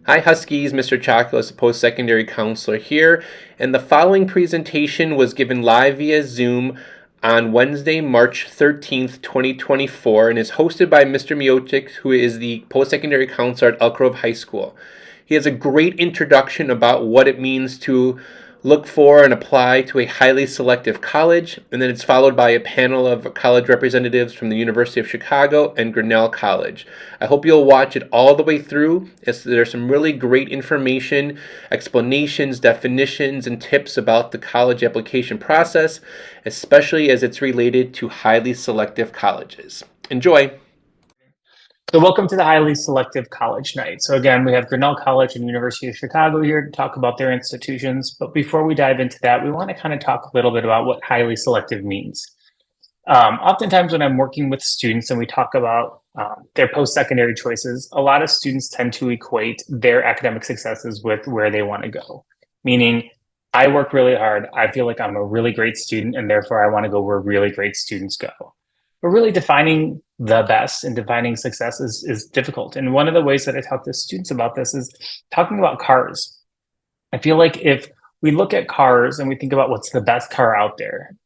Hi Huskies, Mr. Chocolate, Post-Secondary Counselor here, and the following presentation was given live via Zoom on Wednesday, March 13th, 2024, and is hosted by Mr. Miocic, who is the Post-Secondary Counselor at Elk Grove High School. He has a great introduction about what it means to look for and apply to a highly selective college, and then it's followed by a panel of college representatives from the University of Chicago and Grinnell College. I hope you'll watch it all the way through, as there's some really great information, explanations, definitions, and tips about the college application process, especially as it's related to highly selective colleges. Enjoy! So welcome to the Highly Selective College Night. So again, we have Grinnell College and University of Chicago here to talk about their institutions. But before we dive into that, we want to kind of talk a little bit about what highly selective means. Oftentimes when I'm working with students and we talk about their post-secondary choices, a lot of students tend to equate their academic successes with where they want to go. Meaning, I work really hard, I feel like I'm a really great student, and therefore I want to go where really great students go. But really defining the best and defining success is difficult. And one of the ways that I talk to students about this is talking about cars. I feel like if we look at cars and we think about what's the best car out there,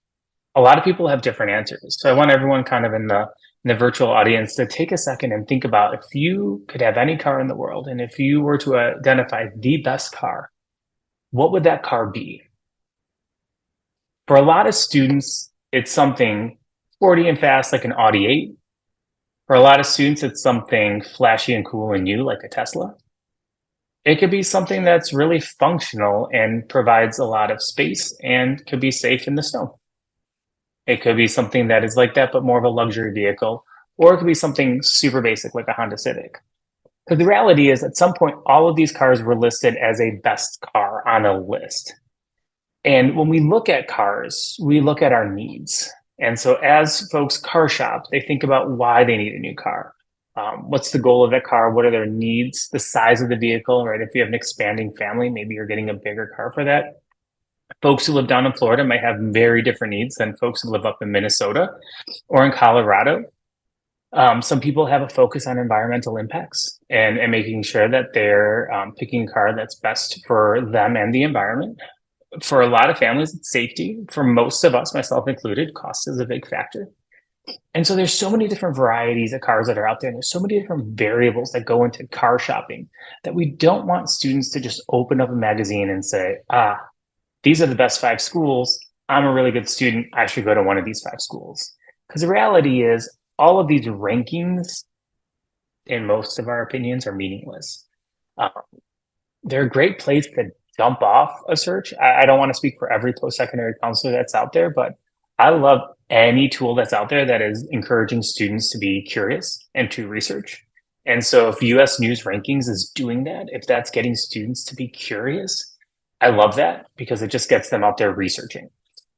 a lot of people have different answers. So I want everyone kind of in the virtual audience to take a second and think about if you could have any car in the world, and if you were to identify the best car, what would that car be? For a lot of students, it's something sporty and fast like an Audi 8. For a lot of students, it's something flashy and cool and new like a Tesla. It could be something that's really functional and provides a lot of space and could be safe in the snow. It could be something that is like that, but more of a luxury vehicle, or it could be something super basic like a Honda Civic. Because the reality is, at some point, all of these cars were listed as a best car on a list. And when we look at cars, we look at our needs. And so as folks car shop, they think about why they need a new car. What's the goal of that car? What are their needs? The size of the vehicle, right? If you have an expanding family, maybe you're getting a bigger car for that. Folks who live down in Florida might have very different needs than folks who live up in Minnesota or in Colorado. Some people have a focus on environmental impacts and making sure that they're picking a car that's best for them and the environment. For a lot of families, it's safety. For most of us, myself included, cost is a big factor. And so there's so many different varieties of cars that are out there. And there's so many different variables that go into car shopping that we don't want students to just open up a magazine and say, these are the best 5 schools. I'm a really good student. I should go to one of these 5 schools. Because the reality is all of these rankings, in most of our opinions, are meaningless. They're a great place to jump off a search. I don't want to speak for every post-secondary counselor that's out there, but I love any tool that's out there that is encouraging students to be curious and to research. And so if US News Rankings is doing that, if that's getting students to be curious, I love that because it just gets them out there researching.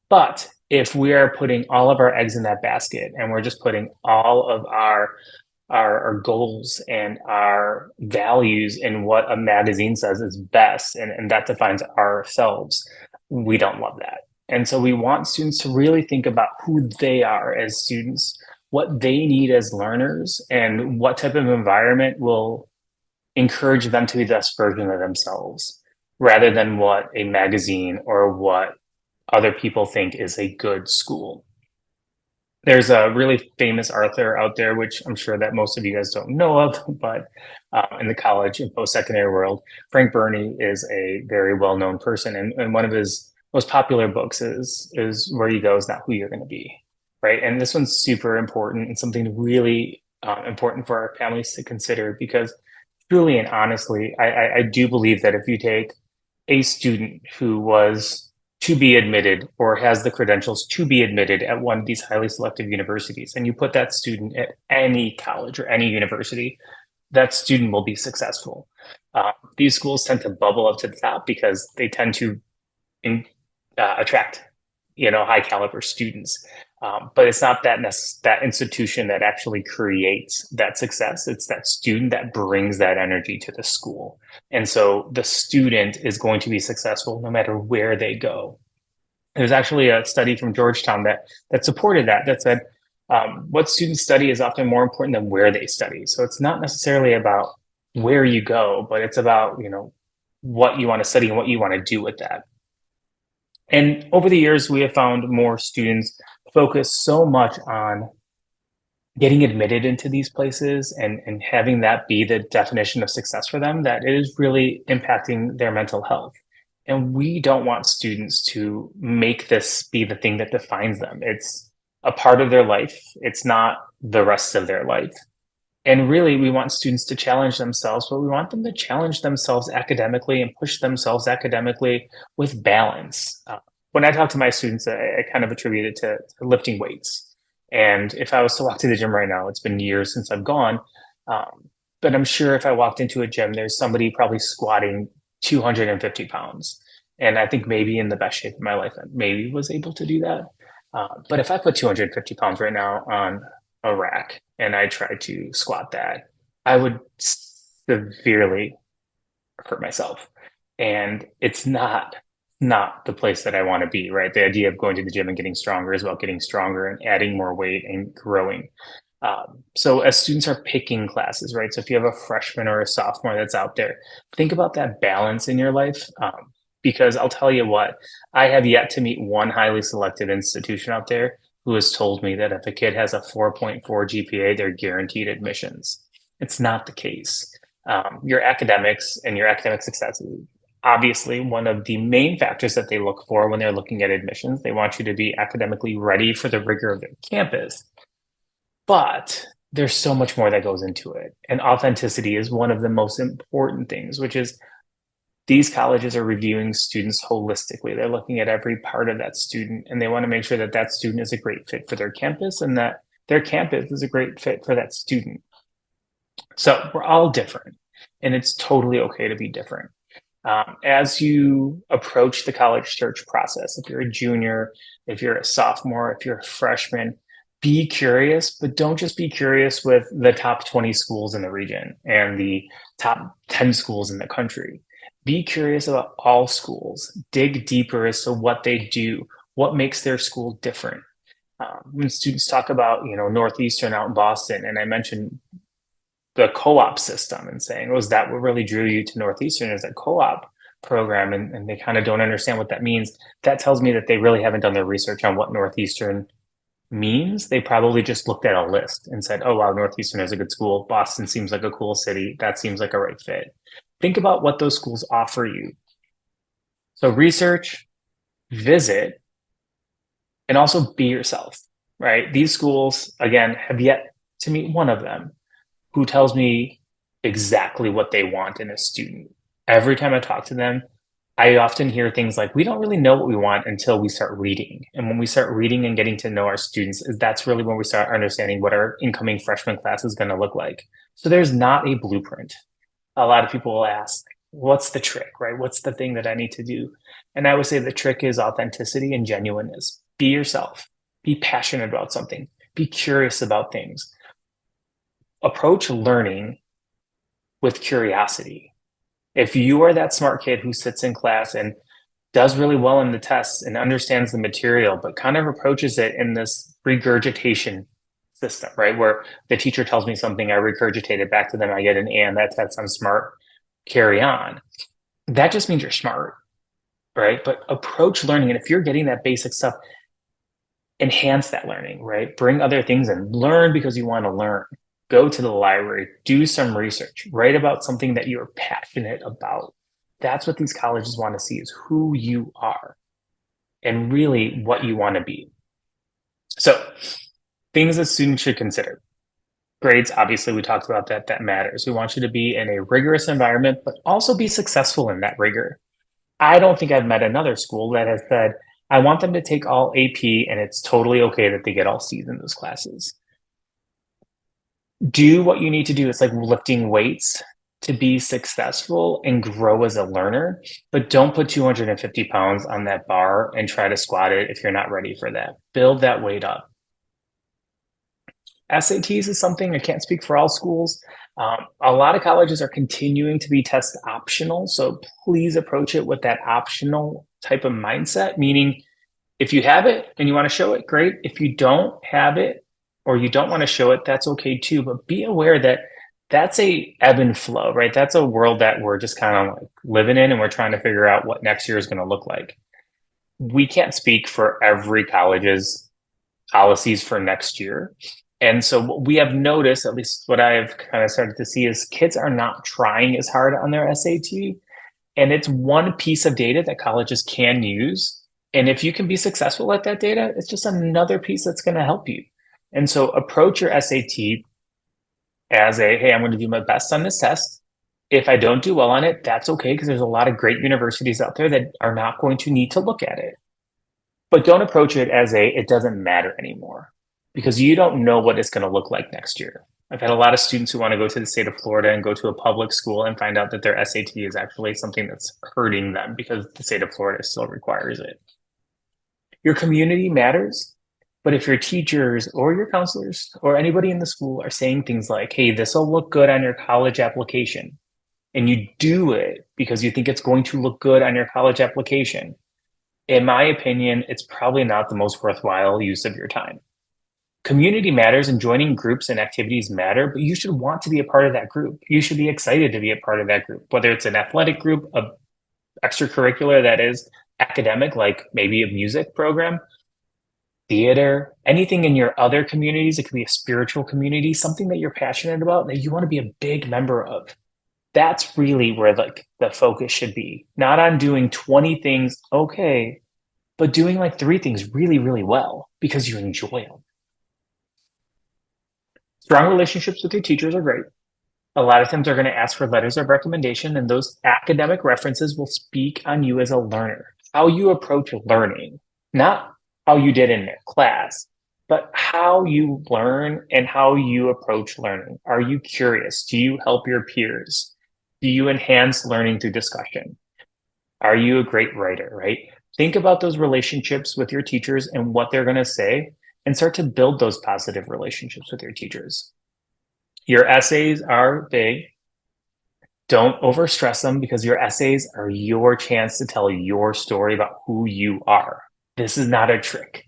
But if we are putting all of our eggs in that basket and we're just putting all of our goals and our values in what a magazine says is best, and that defines ourselves, we don't love that. And so we want students to really think about who they are as students, what they need as learners, and what type of environment will encourage them to be the best version of themselves, rather than what a magazine or what other people think is a good school. There's a really famous author out there, which I'm sure that most of you guys don't know of, but in the college and post-secondary world, Frank Burney is a very well-known person. And one of his most popular books is Where You Go Is Not Who You're Going to Be, right? And this one's super important and something really important for our families to consider, because truly and honestly, I do believe that if you take a student who was to be admitted or has the credentials to be admitted at one of these highly selective universities, and you put that student at any college or any university, that student will be successful. These schools tend to bubble up to the top because they tend to attract, high caliber students. But it's not that institution that actually creates that success. It's that student that brings that energy to the school. And so the student is going to be successful no matter where they go. There's actually a study from Georgetown that supported that said what students study is often more important than where they study. So it's not necessarily about where you go, but it's about, what you want to study and what you want to do with that. And over the years, we have found more students focus so much on getting admitted into these places and having that be the definition of success for them that it is really impacting their mental health. And we don't want students to make this be the thing that defines them. It's a part of their life, it's not the rest of their life. And really, we want students to challenge themselves, but we want them to challenge themselves academically and push themselves academically with balance. When I talk to my students, I kind of attribute it to lifting weights. And if I was to walk to the gym right now, it's been years since I've gone. But I'm sure if I walked into a gym, there's somebody probably squatting 250 pounds. And I think maybe in the best shape of my life, I maybe was able to do that. But if I put 250 pounds right now on a rack and I tried to squat that, I would severely hurt myself. And it's not the place that I want to be, right? The idea of going to the gym and getting stronger is about getting stronger and adding more weight and growing. So as students are picking classes, right? So if you have a freshman or a sophomore that's out there, think about that balance in your life. Because I'll tell you what, I have yet to meet one highly selective institution out there who has told me that if a kid has a 4.4 GPA, they're guaranteed admissions. It's not the case. Your academics and your academic success is obviously one of the main factors that they look for when they're looking at admissions. They want you to be academically ready for the rigor of their campus. But there's so much more that goes into it. And authenticity is one of the most important things, which is these colleges are reviewing students holistically. They're looking at every part of that student, and they want to make sure that that student is a great fit for their campus and that their campus is a great fit for that student. So we're all different, and it's totally okay to be different. As you approach the college search process, if you're a junior, if you're a sophomore, if you're a freshman, be curious, but don't just be curious with the top 20 schools in the region and the top 10 schools in the country. Be curious about all schools. Dig deeper as to what they do, what makes their school different. When students talk about, Northeastern out in Boston, and I mentioned the co-op system and saying, was that what really drew you to Northeastern is that co-op program? And they kind of don't understand what that means. That tells me that they really haven't done their research on what Northeastern means. They probably just looked at a list and said, oh, wow, Northeastern is a good school. Boston seems like a cool city. That seems like a right fit. Think about what those schools offer you. So research, visit, and also be yourself, right? These schools, again, have yet to meet one of them who tells me exactly what they want in a student. Every time I talk to them, I often hear things like, we don't really know what we want until we start reading. And when we start reading and getting to know our students, that's really when we start understanding what our incoming freshman class is going to look like. So there's not a blueprint. A lot of people will ask, what's the trick, right? What's the thing that I need to do? And I would say the trick is authenticity and genuineness. Be yourself. Be passionate about something. Be curious about things. Approach learning with curiosity. If you are that smart kid who sits in class and does really well in the tests and understands the material, but kind of approaches it in this regurgitation system, right? Where the teacher tells me something, I regurgitate it back to them, I get an A on that test, I'm smart, carry on. That just means you're smart, right? But approach learning. And if you're getting that basic stuff, enhance that learning, right? Bring other things and learn because you want to learn. Go to the library, do some research, write about something that you're passionate about. That's what these colleges want to see is who you are and really what you want to be. So things that students should consider. Grades, obviously, we talked about that. That matters. We want you to be in a rigorous environment, but also be successful in that rigor. I don't think I've met another school that has said, I want them to take all AP and it's totally okay that they get all C's in those classes. Do what you need to do. It's like lifting weights to be successful and grow as a learner, but don't put 250 pounds on that bar and try to squat it if you're not ready for that. Build that weight up. SATs is something I can't speak for all schools. A lot of colleges are continuing to be test optional. So please approach it with that optional type of mindset, meaning if you have it and you want to show it, great. If you don't have it or you don't want to show it, that's okay too. But be aware that that's a ebb and flow, right? That's a world that we're just kind of like living in, and we're trying to figure out what next year is going to look like. We can't speak for every college's policies for next year. And so what we have noticed, at least what I've kind of started to see, is kids are not trying as hard on their SAT. And it's one piece of data that colleges can use. And if you can be successful at that data, it's just another piece that's going to help you. And so approach your SAT as a, hey, I'm going to do my best on this test. If I don't do well on it, that's okay, because there's a lot of great universities out there that are not going to need to look at it. But don't approach it as a, it doesn't matter anymore, because you don't know what it's going to look like next year. I've had a lot of students who want to go to the state of Florida and go to a public school and find out that their SAT is actually something that's hurting them because the state of Florida still requires it. Your community matters, but if your teachers or your counselors or anybody in the school are saying things like, hey, this will look good on your college application, and you do it because you think it's going to look good on your college application, in my opinion, it's probably not the most worthwhile use of your time. Community matters, and joining groups and activities matter, but you should want to be a part of that group. You should be excited to be a part of that group, whether it's an athletic group, a extracurricular that is academic, like maybe a music program, theater, anything in your other communities. It could be a spiritual community, something that you're passionate about that you want to be a big member of. That's really where like the focus should be, not on doing 20 things okay, but doing like 3 things really, really well because you enjoy them. Strong relationships with your teachers are great. A lot of times they're going to ask for letters of recommendation, and those academic references will speak on you as a learner, how you approach learning, not how you did in class, but how you learn and how you approach learning. Are you curious? Do you help your peers? Do you enhance learning through discussion? Are you a great writer, right? Think about those relationships with your teachers and what they're going to say, and start to build those positive relationships with your teachers. Your essays are big. Don't overstress them, because your essays are your chance to tell your story about who you are. This is not a trick.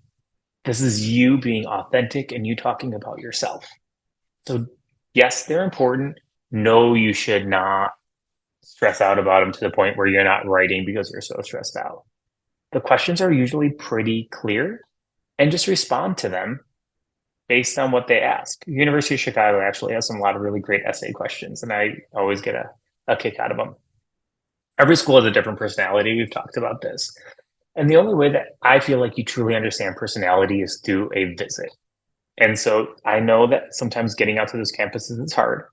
This is you being authentic and you talking about yourself. So yes, they're important. No, you should not stress out about them to the point where you're not writing because you're so stressed out. The questions are usually pretty clear, and just respond to them based on what they ask. University of Chicago actually has a lot of really great essay questions, and I always get a kick out of them. Every school has a different personality. We've talked about this. And the only way that I feel like you truly understand personality is through a visit. And so I know that sometimes getting out to those campuses is hard,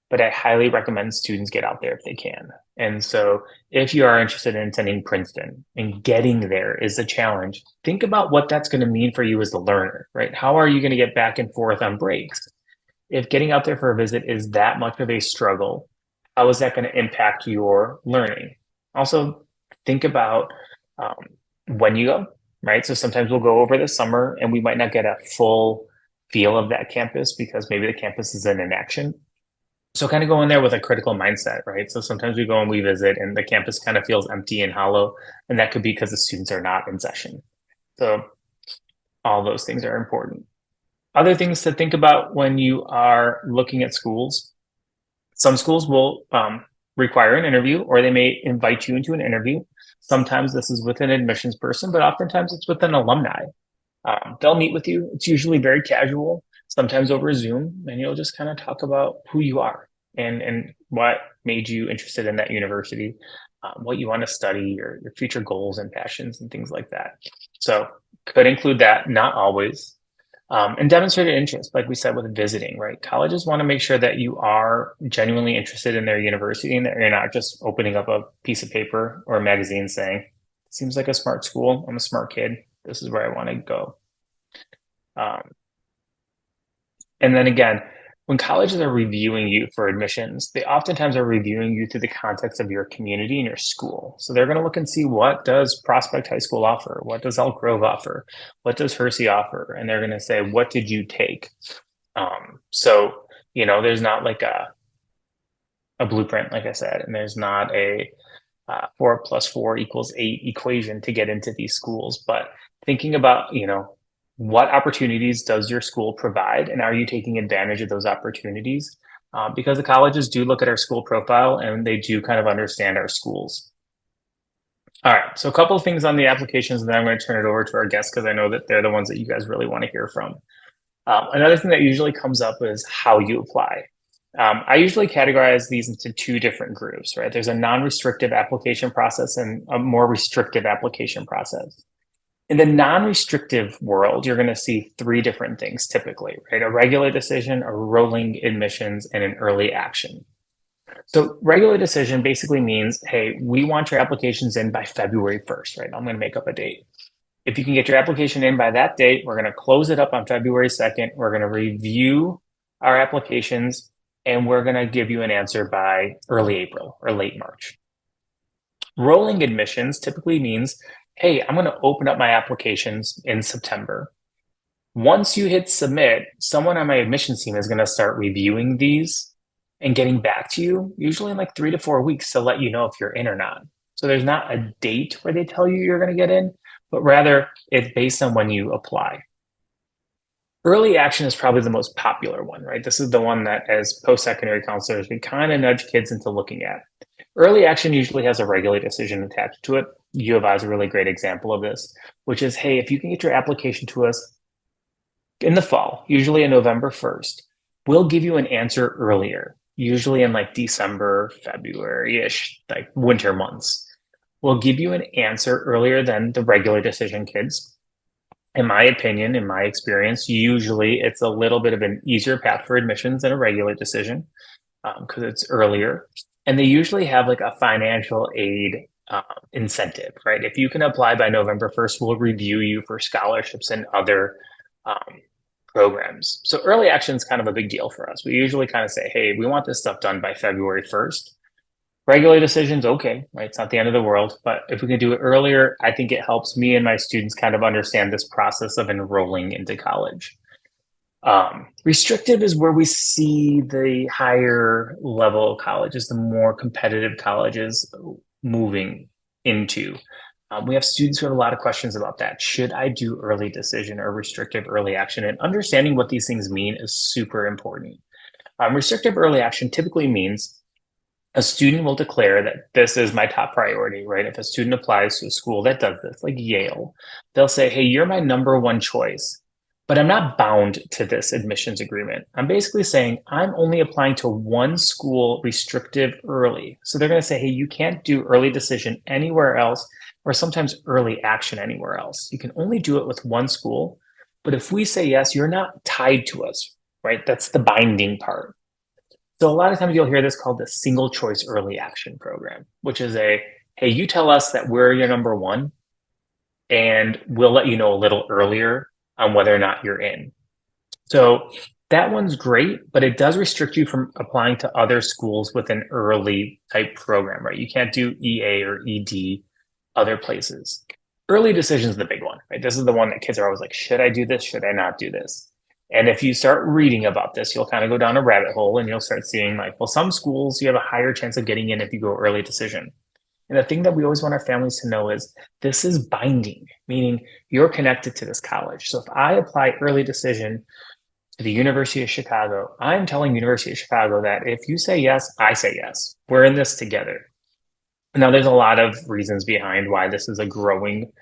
but I highly recommend students get out there if they can. And so if you are interested in attending Princeton and getting there is a challenge, think about what that's going to mean for you as a learner, right? How are you going to get back and forth on breaks? If getting out there for a visit is that much of a struggle, how is that going to impact your learning? Also, think about when you go, right? So sometimes we'll go over the summer and we might not get a full feel of that campus because maybe the campus is in inaction. So kind of go in there with a critical mindset, right? So sometimes we go and we visit and the campus kind of feels empty and hollow, and that could be because the students are not in session. So all those things are important. Other things to think about when you are looking at schools. Some schools will require an interview, or they may invite you into an interview. Sometimes this is with an admissions person, but oftentimes it's with an alumni. They'll meet with you. It's usually very casual, sometimes over Zoom, and you'll just kind of talk about who you are and what made you interested in that university, what you want to study, your future goals and passions and things like that. So could include that, not always. And demonstrated interest, like we said with visiting, right? Colleges want to make sure that you are genuinely interested in their university and that you're not just opening up a piece of paper or a magazine saying, seems like a smart school. I'm a smart kid. This is where I want to go. And then again, when colleges are reviewing you for admissions, they oftentimes are reviewing you through the context of your community and your school. So they're going to look and see, what does Prospect High School offer? What does Elk Grove offer? What does Hersey offer? And they're going to say, what did you take? So, there's not like a blueprint, like I said, and there's not a 4 + 4 = 8 equation to get into these schools. But thinking about, what opportunities does your school provide, and are you taking advantage of those opportunities? because the colleges do look at our school profile and they do kind of understand our schools. All right, so a couple of things on the applications, and then I'm going to turn it over to our guests because I know that they're the ones that you guys really want to hear from. Another thing that usually comes up is how you apply. I usually categorize these into two different groups, right? There's a non-restrictive application process and a more restrictive application process. In the non-restrictive world, you're going to see three different things typically, right? A regular decision, a rolling admissions, and an early action. So regular decision basically means, hey, we want your applications in by February 1st, right? I'm going to make up a date. If you can get your application in by that date, we're going to close it up on February 2nd. We're going to review our applications and we're going to give you an answer by early April or late March. Rolling admissions typically means, hey, I'm going to open up my applications in September. Once you hit submit, someone on my admissions team is going to start reviewing these and getting back to you, usually in like 3 to 4 weeks, to let you know if you're in or not. So there's not a date where they tell you you're going to get in, but rather it's based on when you apply. Early action is probably the most popular one, right? This is the one that as post-secondary counselors, we kind of nudge kids into looking at. Early action usually has a regular decision attached to it. U of I is a really great example of this, which is, hey, if you can get your application to us in the fall, usually on November 1st, we'll give you an answer earlier, usually in like December, February-ish, like winter months. We'll give you an answer earlier than the regular decision kids. In my opinion, in my experience, usually it's a little bit of an easier path for admissions than a regular decision because it's earlier. And they usually have like a financial aid incentive, right? If you can apply by November 1st, we'll review you for scholarships and other programs. So early action is kind of a big deal for us. We usually kind of say, hey, we want this stuff done by February 1st. Regular decisions, okay, right? It's not the end of the world, but if we can do it earlier, I think it helps me and my students kind of understand this process of enrolling into college. Restrictive is where we see the higher level colleges, the more competitive colleges moving into. We have students who have a lot of questions about that. Should I do early decision or restrictive early action? And understanding what these things mean is super important. Restrictive early action typically means a student will declare that this is my top priority, right? If a student applies to a school that does this, like Yale, they'll say, hey, you're my number one choice, but I'm not bound to this admissions agreement. I'm basically saying I'm only applying to one school restrictive early. So they're going to say, hey, you can't do early decision anywhere else, or sometimes early action anywhere else. You can only do it with one school. But if we say yes, you're not tied to us, right? That's the binding part. So a lot of times you'll hear this called the single choice early action program, which is hey, you tell us that we're your number one, and we'll let you know a little earlier on whether or not you're in. So that one's great, but it does restrict you from applying to other schools with an early type program, right? You can't do EA or ED other places. Early decision is the big one, right? This is the one that kids are always like, should I do this? Should I not do this? And if you start reading about this, you'll kind of go down a rabbit hole and you'll start seeing like, well, some schools you have a higher chance of getting in if you go early decision. And the thing that we always want our families to know is this is binding, meaning you're connected to this college. So if I apply early decision to the University of Chicago, I'm telling University of Chicago that if you say yes, I say yes. We're in this together. Now, there's a lot of reasons behind why this is a growing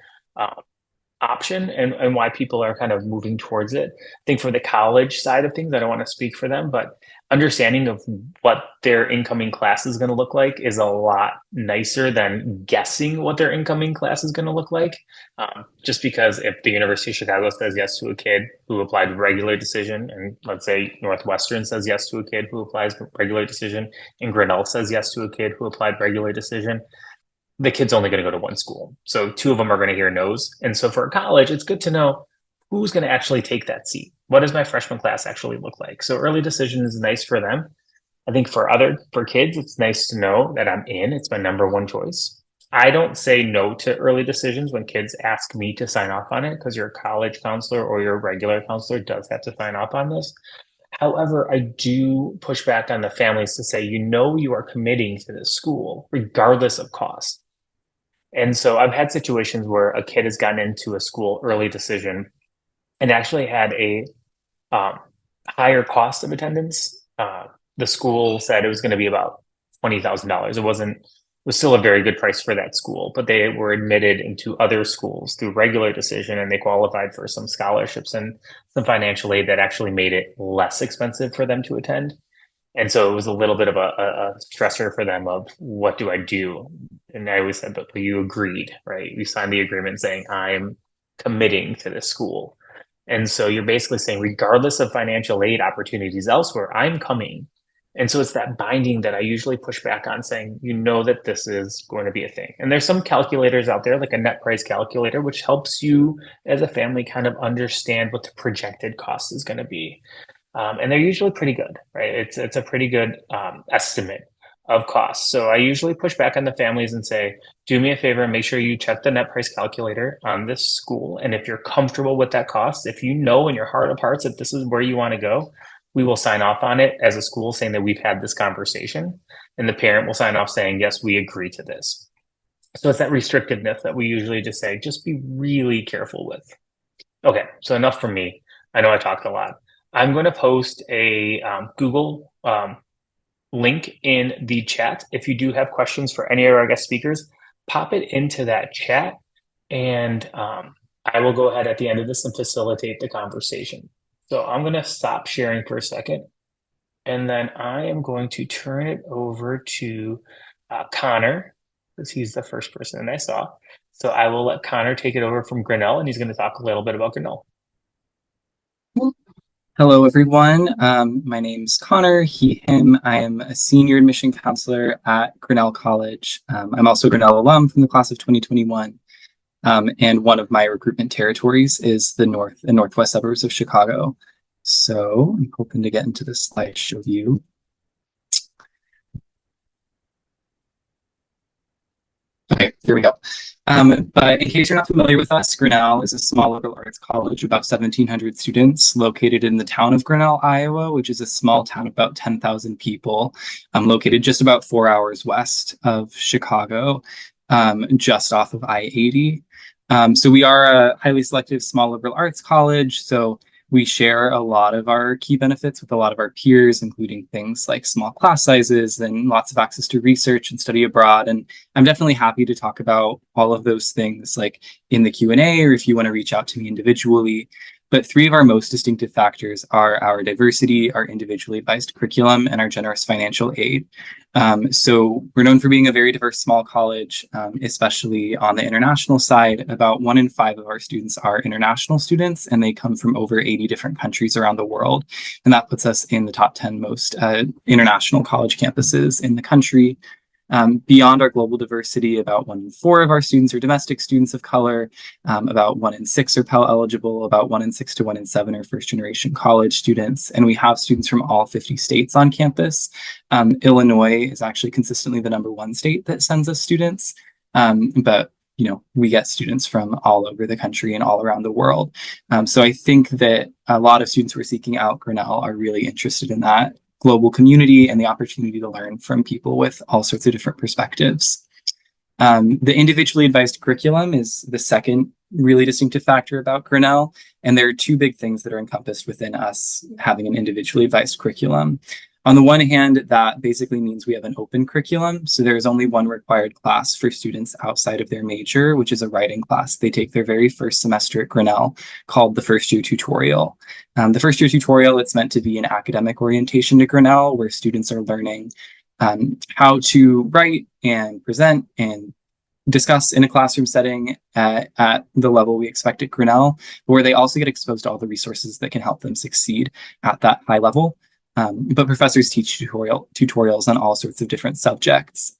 option and why people are kind of moving towards it. I think for the college side of things, I don't want to speak for them, but understanding of what their incoming class is going to look like is a lot nicer than guessing what their incoming class is going to look like. Just because if the University of Chicago says yes to a kid who applied regular decision, and let's say Northwestern says yes to a kid who applies regular decision, and Grinnell says yes to a kid who applied regular decision, the kid's only going to go to one school. So two of them are going to hear no's. And so for a college, it's good to know who's going to actually take that seat. What does my freshman class actually look like? So early decision is nice for them. I think for kids, it's nice to know that I'm in. It's my number one choice. I don't say no to early decisions when kids ask me to sign off on it because your college counselor or your regular counselor does have to sign off on this. However, I do push back on the families to say, you are committing to this school regardless of cost. And so I've had situations where a kid has gotten into a school early decision and actually had a higher cost of attendance the school said it was going to be about $20,000. It was still a very good price for that school, but they were admitted into other schools through regular decision, and they qualified for some scholarships and some financial aid that actually made it less expensive for them to attend. And so it was a little bit of a stressor for them of what do I do? And I always said, but you agreed, right? You signed the agreement saying I'm committing to this school. And so you're basically saying, regardless of financial aid opportunities elsewhere, I'm coming. And so it's that binding that I usually push back on, saying, you know that this is going to be a thing. And there's some calculators out there, like a net price calculator, which helps you as a family kind of understand what the projected cost is going to be. And they're usually pretty good, right? It's a pretty good estimate of costs. So I usually push back on the families and say, do me a favor and make sure you check the net price calculator on this school. And if you're comfortable with that cost, if you know in your heart of hearts that this is where you want to go, we will sign off on it as a school saying that we've had this conversation. And the parent will sign off saying, yes, we agree to this. So it's that restrictiveness that we usually just say, just be really careful with. Okay, so enough from me. I know I talked a lot. I'm going to post a Google link in the chat. If you do have questions for any of our guest speakers, pop it into that chat, and I will go ahead at the end of this and facilitate the conversation. So I'm going to stop sharing for a second, and then I am going to turn it over to Connor, because he's the first person I saw. So I will let Connor take it over from Grinnell, and he's going to talk a little bit about Grinnell. Hello, everyone. My name's Connor, he, him. I am a senior admission counselor at Grinnell College. I'm also a Grinnell alum from the class of 2021. And one of my recruitment territories is the north and northwest suburbs of Chicago. So I'm hoping to get into the slideshow view. Okay, here we go. But in case you're not familiar with us, Grinnell is a small liberal arts college, about 1,700 students, located in the town of Grinnell, Iowa, which is a small town of about 10,000 people, located just about 4 hours west of Chicago, just off of I-80. So we are a highly selective small liberal arts college, so we share a lot of our key benefits with a lot of our peers, including things like small class sizes and lots of access to research and study abroad. And I'm definitely happy to talk about all of those things like in the Q&A, or if you want to reach out to me individually. But three of our most distinctive factors are our diversity, our individually advised curriculum, and our generous financial aid. So we're known for being a very diverse small college, especially on the international side. About 1 in 5 of our students are international students, and they come from over 80 different countries around the world. And that puts us in the top 10 most international college campuses in the country. Beyond our global diversity, about 1 in 4 of our students are domestic students of color, about 1 in 6 are Pell eligible, about 1 in 6 to 1 in 7 are first generation college students, and we have students from all 50 states on campus. Illinois is actually consistently the #1 state that sends us students, but we get students from all over the country and all around the world. So I think that a lot of students who are seeking out Grinnell are really interested in that global community and the opportunity to learn from people with all sorts of different perspectives. The individually advised curriculum is the second really distinctive factor about Grinnell, and there are 2 big things that are encompassed within us having an individually advised curriculum. On the one hand, that basically means we have an open curriculum, so there's only 1 required class for students outside of their major, which is a writing class. They take their very first semester at Grinnell, called the first year tutorial. The first year tutorial, it's meant to be an academic orientation to Grinnell, where students are learning how to write and present and discuss in a classroom setting at the level we expect at Grinnell, where they also get exposed to all the resources that can help them succeed at that high level. But professors teach tutorials on all sorts of different subjects,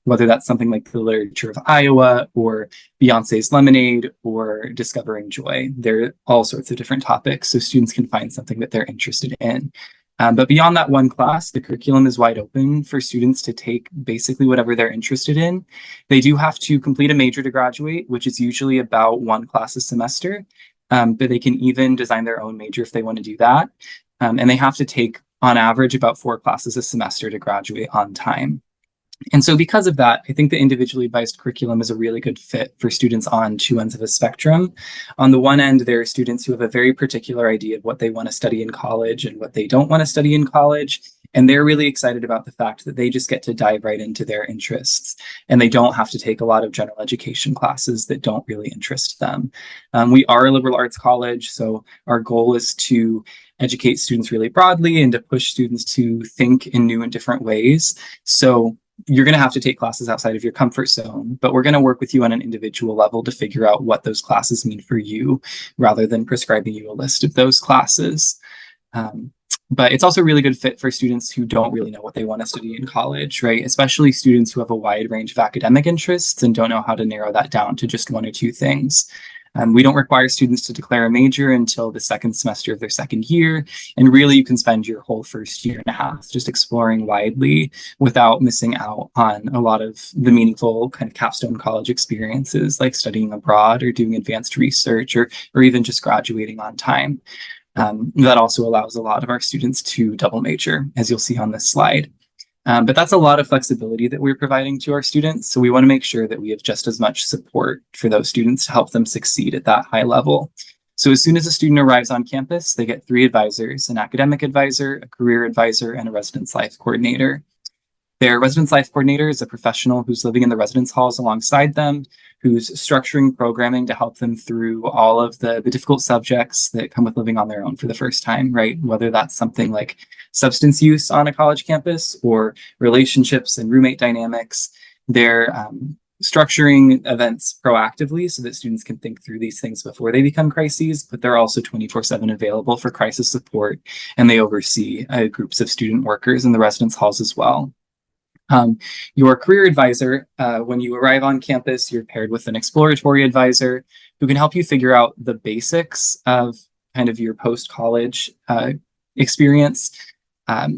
whether that's something like the literature of Iowa or Beyonce's Lemonade or Discovering Joy. There are all sorts of different topics, so students can find something that they're interested in. But beyond that 1 class, the curriculum is wide open for students to take basically whatever they're interested in. They do have to complete a major to graduate, which is usually about 1 class a semester, but they can even design their own major if they want to do that. And they have to take, on average, about 4 classes a semester to graduate on time. And so because of that, I think the individually advised curriculum is a really good fit for students on 2 ends of a spectrum. On the one end, there are students who have a very particular idea of what they want to study in college and what they don't want to study in college. And they're really excited about the fact that they just get to dive right into their interests, and they don't have to take a lot of general education classes that don't really interest them. We are a liberal arts college, so our goal is to educate students really broadly and to push students to think in new and different ways. So you're going to have to take classes outside of your comfort zone, but we're going to work with you on an individual level to figure out what those classes mean for you, rather than prescribing you a list of those classes. But it's also a really good fit for students who don't really know what they want to study in college, right? Especially students who have a wide range of academic interests and don't know how to narrow that down to just one or two things. We don't require students to declare a major until the second semester of their second year. And really, you can spend your whole first year and a half just exploring widely without missing out on a lot of the meaningful kind of capstone college experiences, like studying abroad or doing advanced research, or even just graduating on time. That also allows a lot of our students to double major, as you'll see on this slide. But that's a lot of flexibility that we're providing to our students. So we want to make sure that we have just as much support for those students to help them succeed at that high level. So as soon as a student arrives on campus, they get 3 advisors: an academic advisor, a career advisor, and a residence life coordinator. Their residence life coordinator is a professional who's living in the residence halls alongside them, who's structuring programming to help them through all of the difficult subjects that come with living on their own for the first time, right? Whether that's something like substance use on a college campus or relationships and roommate dynamics. They're structuring events proactively so that students can think through these things before they become crises, but they're also 24/7 available for crisis support, and they oversee groups of student workers in the residence halls as well. Your career advisor, when you arrive on campus, you're paired with an exploratory advisor who can help you figure out the basics of kind of your post-college experience,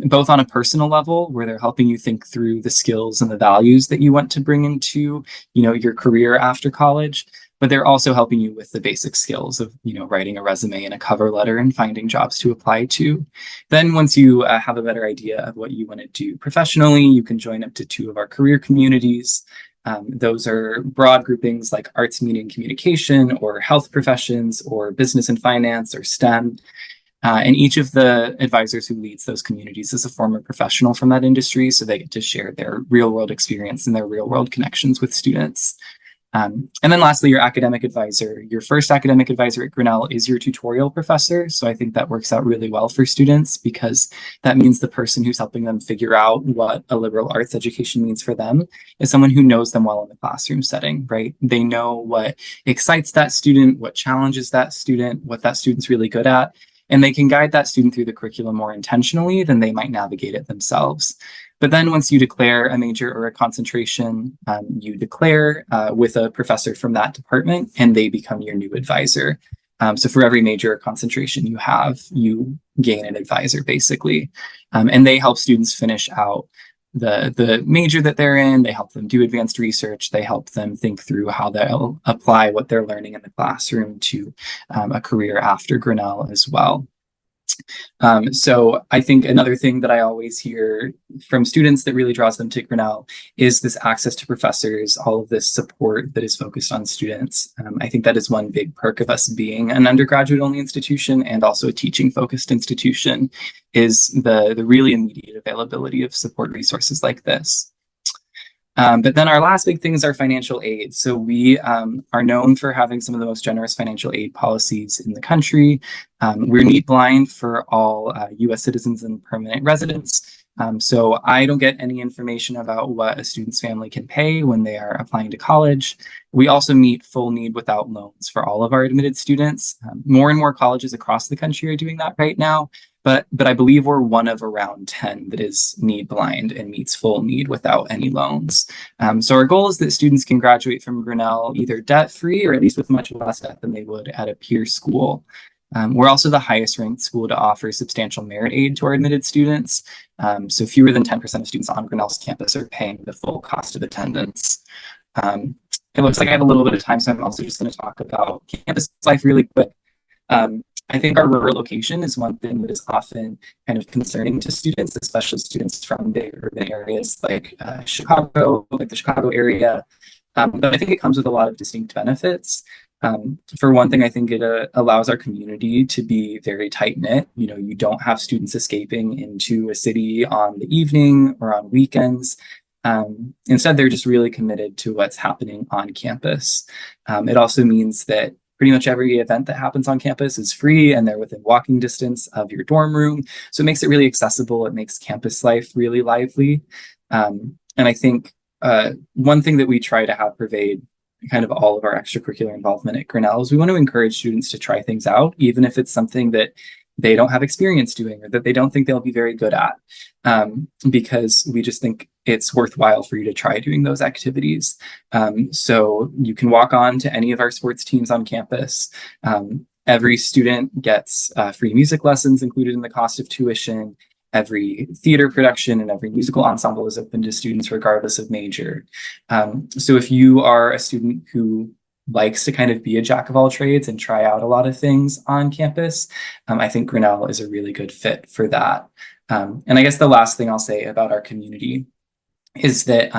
both on a personal level, where they're helping you think through the skills and the values that you want to bring into, your career after college. But they're also helping you with the basic skills of, writing a resume and a cover letter and finding jobs to apply to. Then once you have a better idea of what you want to do professionally, you can join up to 2 of our career communities. Those are broad groupings like arts, media, and communication, or health professions, or business and finance, or STEM. And each of the advisors who leads those communities is a former professional from that industry, so they get to share their real world experience and their real world connections with students. And then lastly, your academic advisor. Your first academic advisor at Grinnell is your tutorial professor. So I think that works out really well for students, because that means the person who's helping them figure out what a liberal arts education means for them is someone who knows them well in the classroom setting, right? They know what excites that student, what challenges that student, what that student's really good at, and they can guide that student through the curriculum more intentionally than they might navigate it themselves. But then once you declare a major or a concentration, you declare with a professor from that department, and they become your new advisor. So for every major or concentration you have, you gain an advisor, basically. And they help students finish out the major that they're in. They help them do advanced research. They help them think through how they'll apply what they're learning in the classroom to a career after Grinnell as well. So I think another thing that I always hear from students that really draws them to Grinnell is this access to professors, all of this support that is focused on students. I think that is one big perk of us being an undergraduate only institution and also a teaching focused institution, is the really immediate availability of support resources like this. But then our last big thing is our financial aid. So we are known for having some of the most generous financial aid policies in the country. We're need blind for all US citizens and permanent residents. So I don't get any information about what a student's family can pay when they are applying to college. We also meet full need without loans for all of our admitted students. More and more colleges across the country are doing that right now. But I believe we're one of around 10 that is need blind and meets full need without any loans. So our goal is that students can graduate from Grinnell either debt-free or at least with much less debt than they would at a peer school. We're also the highest ranked school to offer substantial merit aid to our admitted students. So fewer than 10% of students on Grinnell's campus are paying the full cost of attendance. It looks like I have a little bit of time, so I'm also just going to talk about campus life really quick. I think our rural location is one thing that is often kind of concerning to students, especially students from big urban areas like Chicago, like the Chicago area. But I think it comes with a lot of distinct benefits. For one thing, I think it allows our community to be very tight-knit. You know, you don't have students escaping into a city on the evening or on weekends. Instead, they're just really committed to what's happening on campus. It also means that pretty much every event that happens on campus is free and they're within walking distance of your dorm room. So it makes it really accessible. It makes campus life really lively. And I think one thing that we try to have pervade kind of all of our extracurricular involvement at Grinnell is we want to encourage students to try things out, even if it's something that they don't have experience doing or that they don't think they'll be very good at, because we just think it's worthwhile for you to try doing those activities. So you can walk on to any of our sports teams on campus. Every student gets free music lessons included in the cost of tuition. Every theater production and every musical ensemble is open to students regardless of major. So if you are a student who likes to kind of be a jack of all trades and try out a lot of things on campus, I think Grinnell is a really good fit for that. And I guess the last thing I'll say about our community is that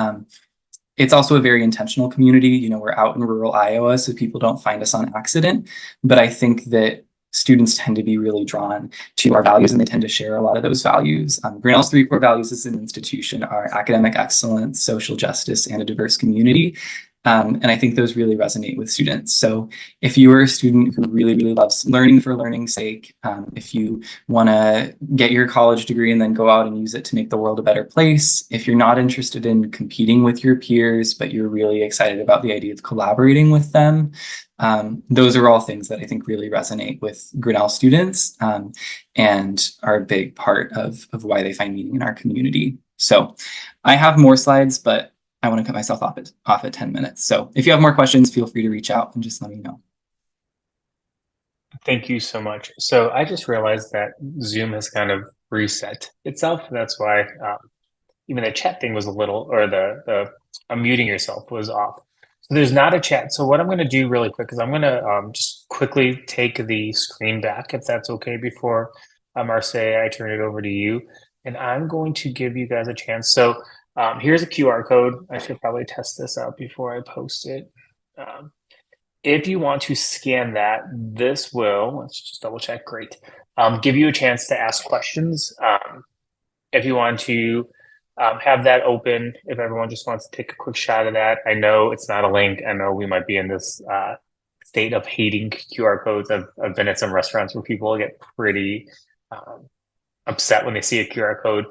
it's also a very intentional community. You know, we're out in rural Iowa, so people don't find us on accident. But I think that students tend to be really drawn to our values and they tend to share a lot of those values. Grinnell's 3 core values as an institution are academic excellence, social justice, and a diverse community. And I think those really resonate with students. So if you are a student who really, really loves learning for learning's sake, if you want to get your college degree and then go out and use it to make the world a better place, if you're not interested in competing with your peers, but you're really excited about the idea of collaborating with them, those are all things that I think really resonate with Grinnell students and are a big part of why they find meaning in our community. So I have more slides, but I want to cut myself off at 10 minutes. So if you have more questions, feel free to reach out and just let me know. Thank you so much. So I just realized that Zoom has kind of reset itself. That's why even the chat thing was a little, or the unmuting yourself was off. So there's not a chat. So what I'm going to do really quick is I'm going to just quickly take the screen back, if that's okay, before Marseille, I turn it over to you. And I'm going to give you guys a chance. So here's a QR code. I should probably test this out before I post it. If you want to scan that, this will, let's just double check, great, give you a chance to ask questions. If you want to have that open, if everyone just wants to take a quick shot of that. I know it's not a link. I know we might be in this state of hating QR codes. I've been at some restaurants where people get pretty upset when they see a QR code.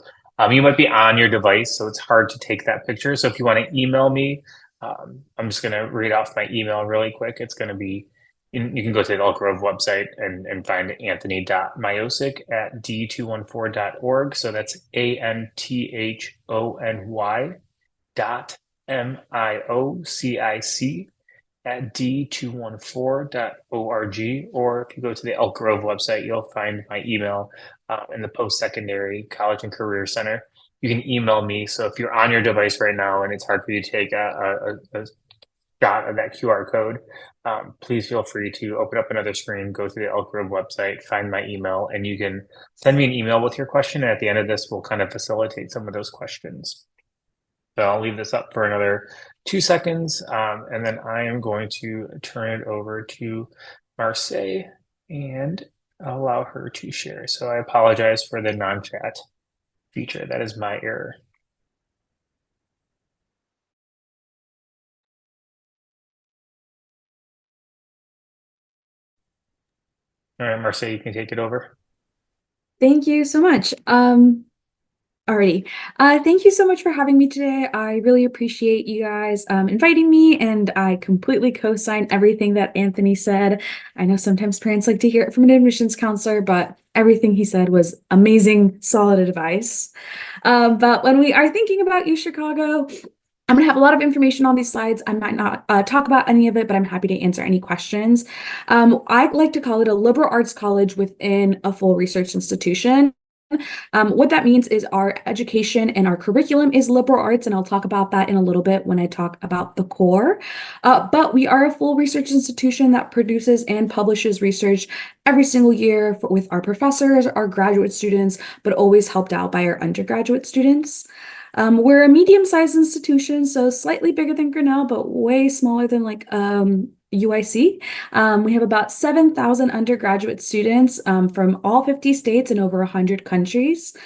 You might be on your device, so it's hard to take that picture. So if you want to email me, I'm just going to read off my email really quick. It's going to be, you can go to the Elk Grove website and find Anthony.Miocic at D214.org. So that's ANTHONY.MIOCIC at D214.org. Or if you go to the Elk Grove website, you'll find my email in the Postsecondary College and Career Center. You can email me. So if you're on your device right now and it's hard for you to take a shot of that QR code, please feel free to open up another screen, go to the Elk Grove website, find my email, and you can send me an email with your question. And at the end of this, we'll kind of facilitate some of those questions. So I'll leave this up for another 2 seconds, and then I am going to turn it over to Marseille and allow her to share. So I apologize for the non-chat feature. That is my error. All right, Marseille, you can take it over. Thank you so much. Alrighty. Thank you so much for having me today. I really appreciate you guys inviting me, and I completely co-sign everything that Anthony said. I know sometimes parents like to hear it from an admissions counselor, but everything he said was amazing, solid advice. But when we are thinking about UChicago, I'm going to have a lot of information on these slides. I might not talk about any of it, but I'm happy to answer any questions. I like to call it a liberal arts college within a full research institution. What that means is our education and our curriculum is liberal arts, and I'll talk about that in a little bit when I talk about the core. But we are a full research institution that produces and publishes research every single year with our professors, our graduate students, but always helped out by our undergraduate students. We're a medium-sized institution, so slightly bigger than Grinnell, but way smaller than like UIC. We have about 7,000 undergraduate students from all 50 states and over 100 countries.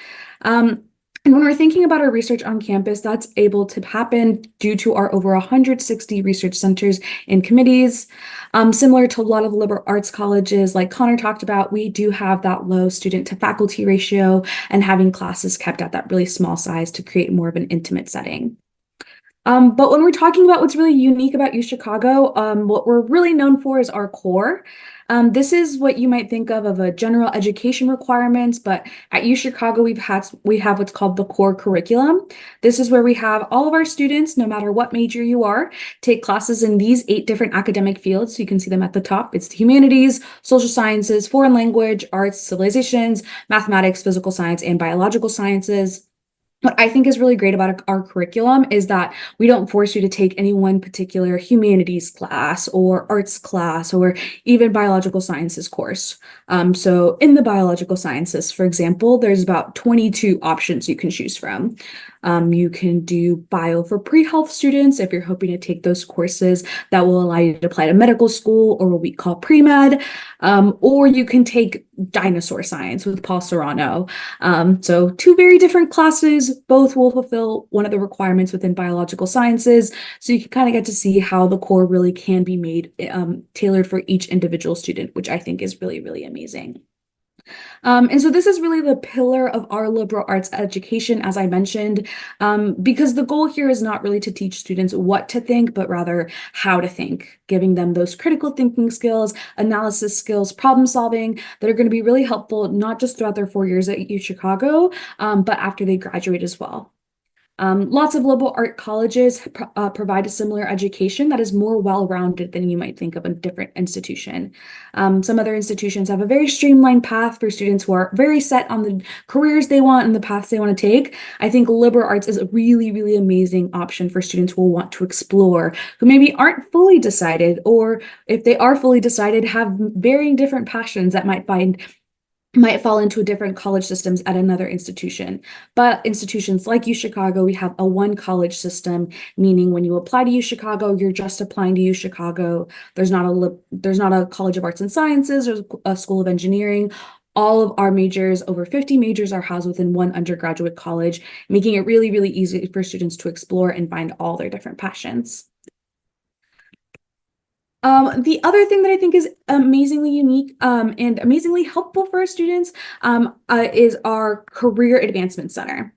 And when we're thinking about our research on campus, that's able to happen due to our over 160 research centers and committees. Similar to a lot of liberal arts colleges, like Connor talked about, we do have that low student to faculty ratio and having classes kept at that really small size to create more of an intimate setting. But when we're talking about what's really unique about UChicago, what we're really known for is our core. This is what you might think of a general education requirements, but at UChicago we have what's called the core curriculum. This is where we have all of our students, no matter what major you are, take classes in these 8 different academic fields. So you can see them at the top. It's the humanities, social sciences, foreign language, arts, civilizations, mathematics, physical science, and biological sciences. What I think is really great about our curriculum is that we don't force you to take any one particular humanities class or arts class or even biological sciences course. So in the biological sciences, for example, there's about 22 options you can choose from. You can do bio for pre-health students if you're hoping to take those courses that will allow you to apply to medical school or what we call pre-med, or you can take dinosaur science with Paul Serrano. So 2 very different classes, both will fulfill one of the requirements within biological sciences. So you can kind of get to see how the core really can be made tailored for each individual student, which I think is really, really amazing. And so this is really the pillar of our liberal arts education, as I mentioned, because the goal here is not really to teach students what to think, but rather how to think, giving them those critical thinking skills, analysis skills, problem solving that are going to be really helpful, not just throughout their 4 years at UChicago, but after they graduate as well. Lots of liberal art colleges provide a similar education that is more well-rounded than you might think of a different institution. Some other institutions have a very streamlined path for students who are very set on the careers they want and the paths they want to take. I think liberal arts is a really, really amazing option for students who will want to explore, who maybe aren't fully decided, or if they are fully decided, have varying different passions that might fall into different college systems at another institution. But institutions like UChicago, we have a one college system, meaning when you apply to UChicago, you're just applying to UChicago. There's not a College of Arts and Sciences or a School of Engineering. All of our majors, over 50 majors, are housed within one undergraduate college, making it really, really easy for students to explore and find all their different passions. The other thing that I think is amazingly unique and amazingly helpful for our students is our Career Advancement Center.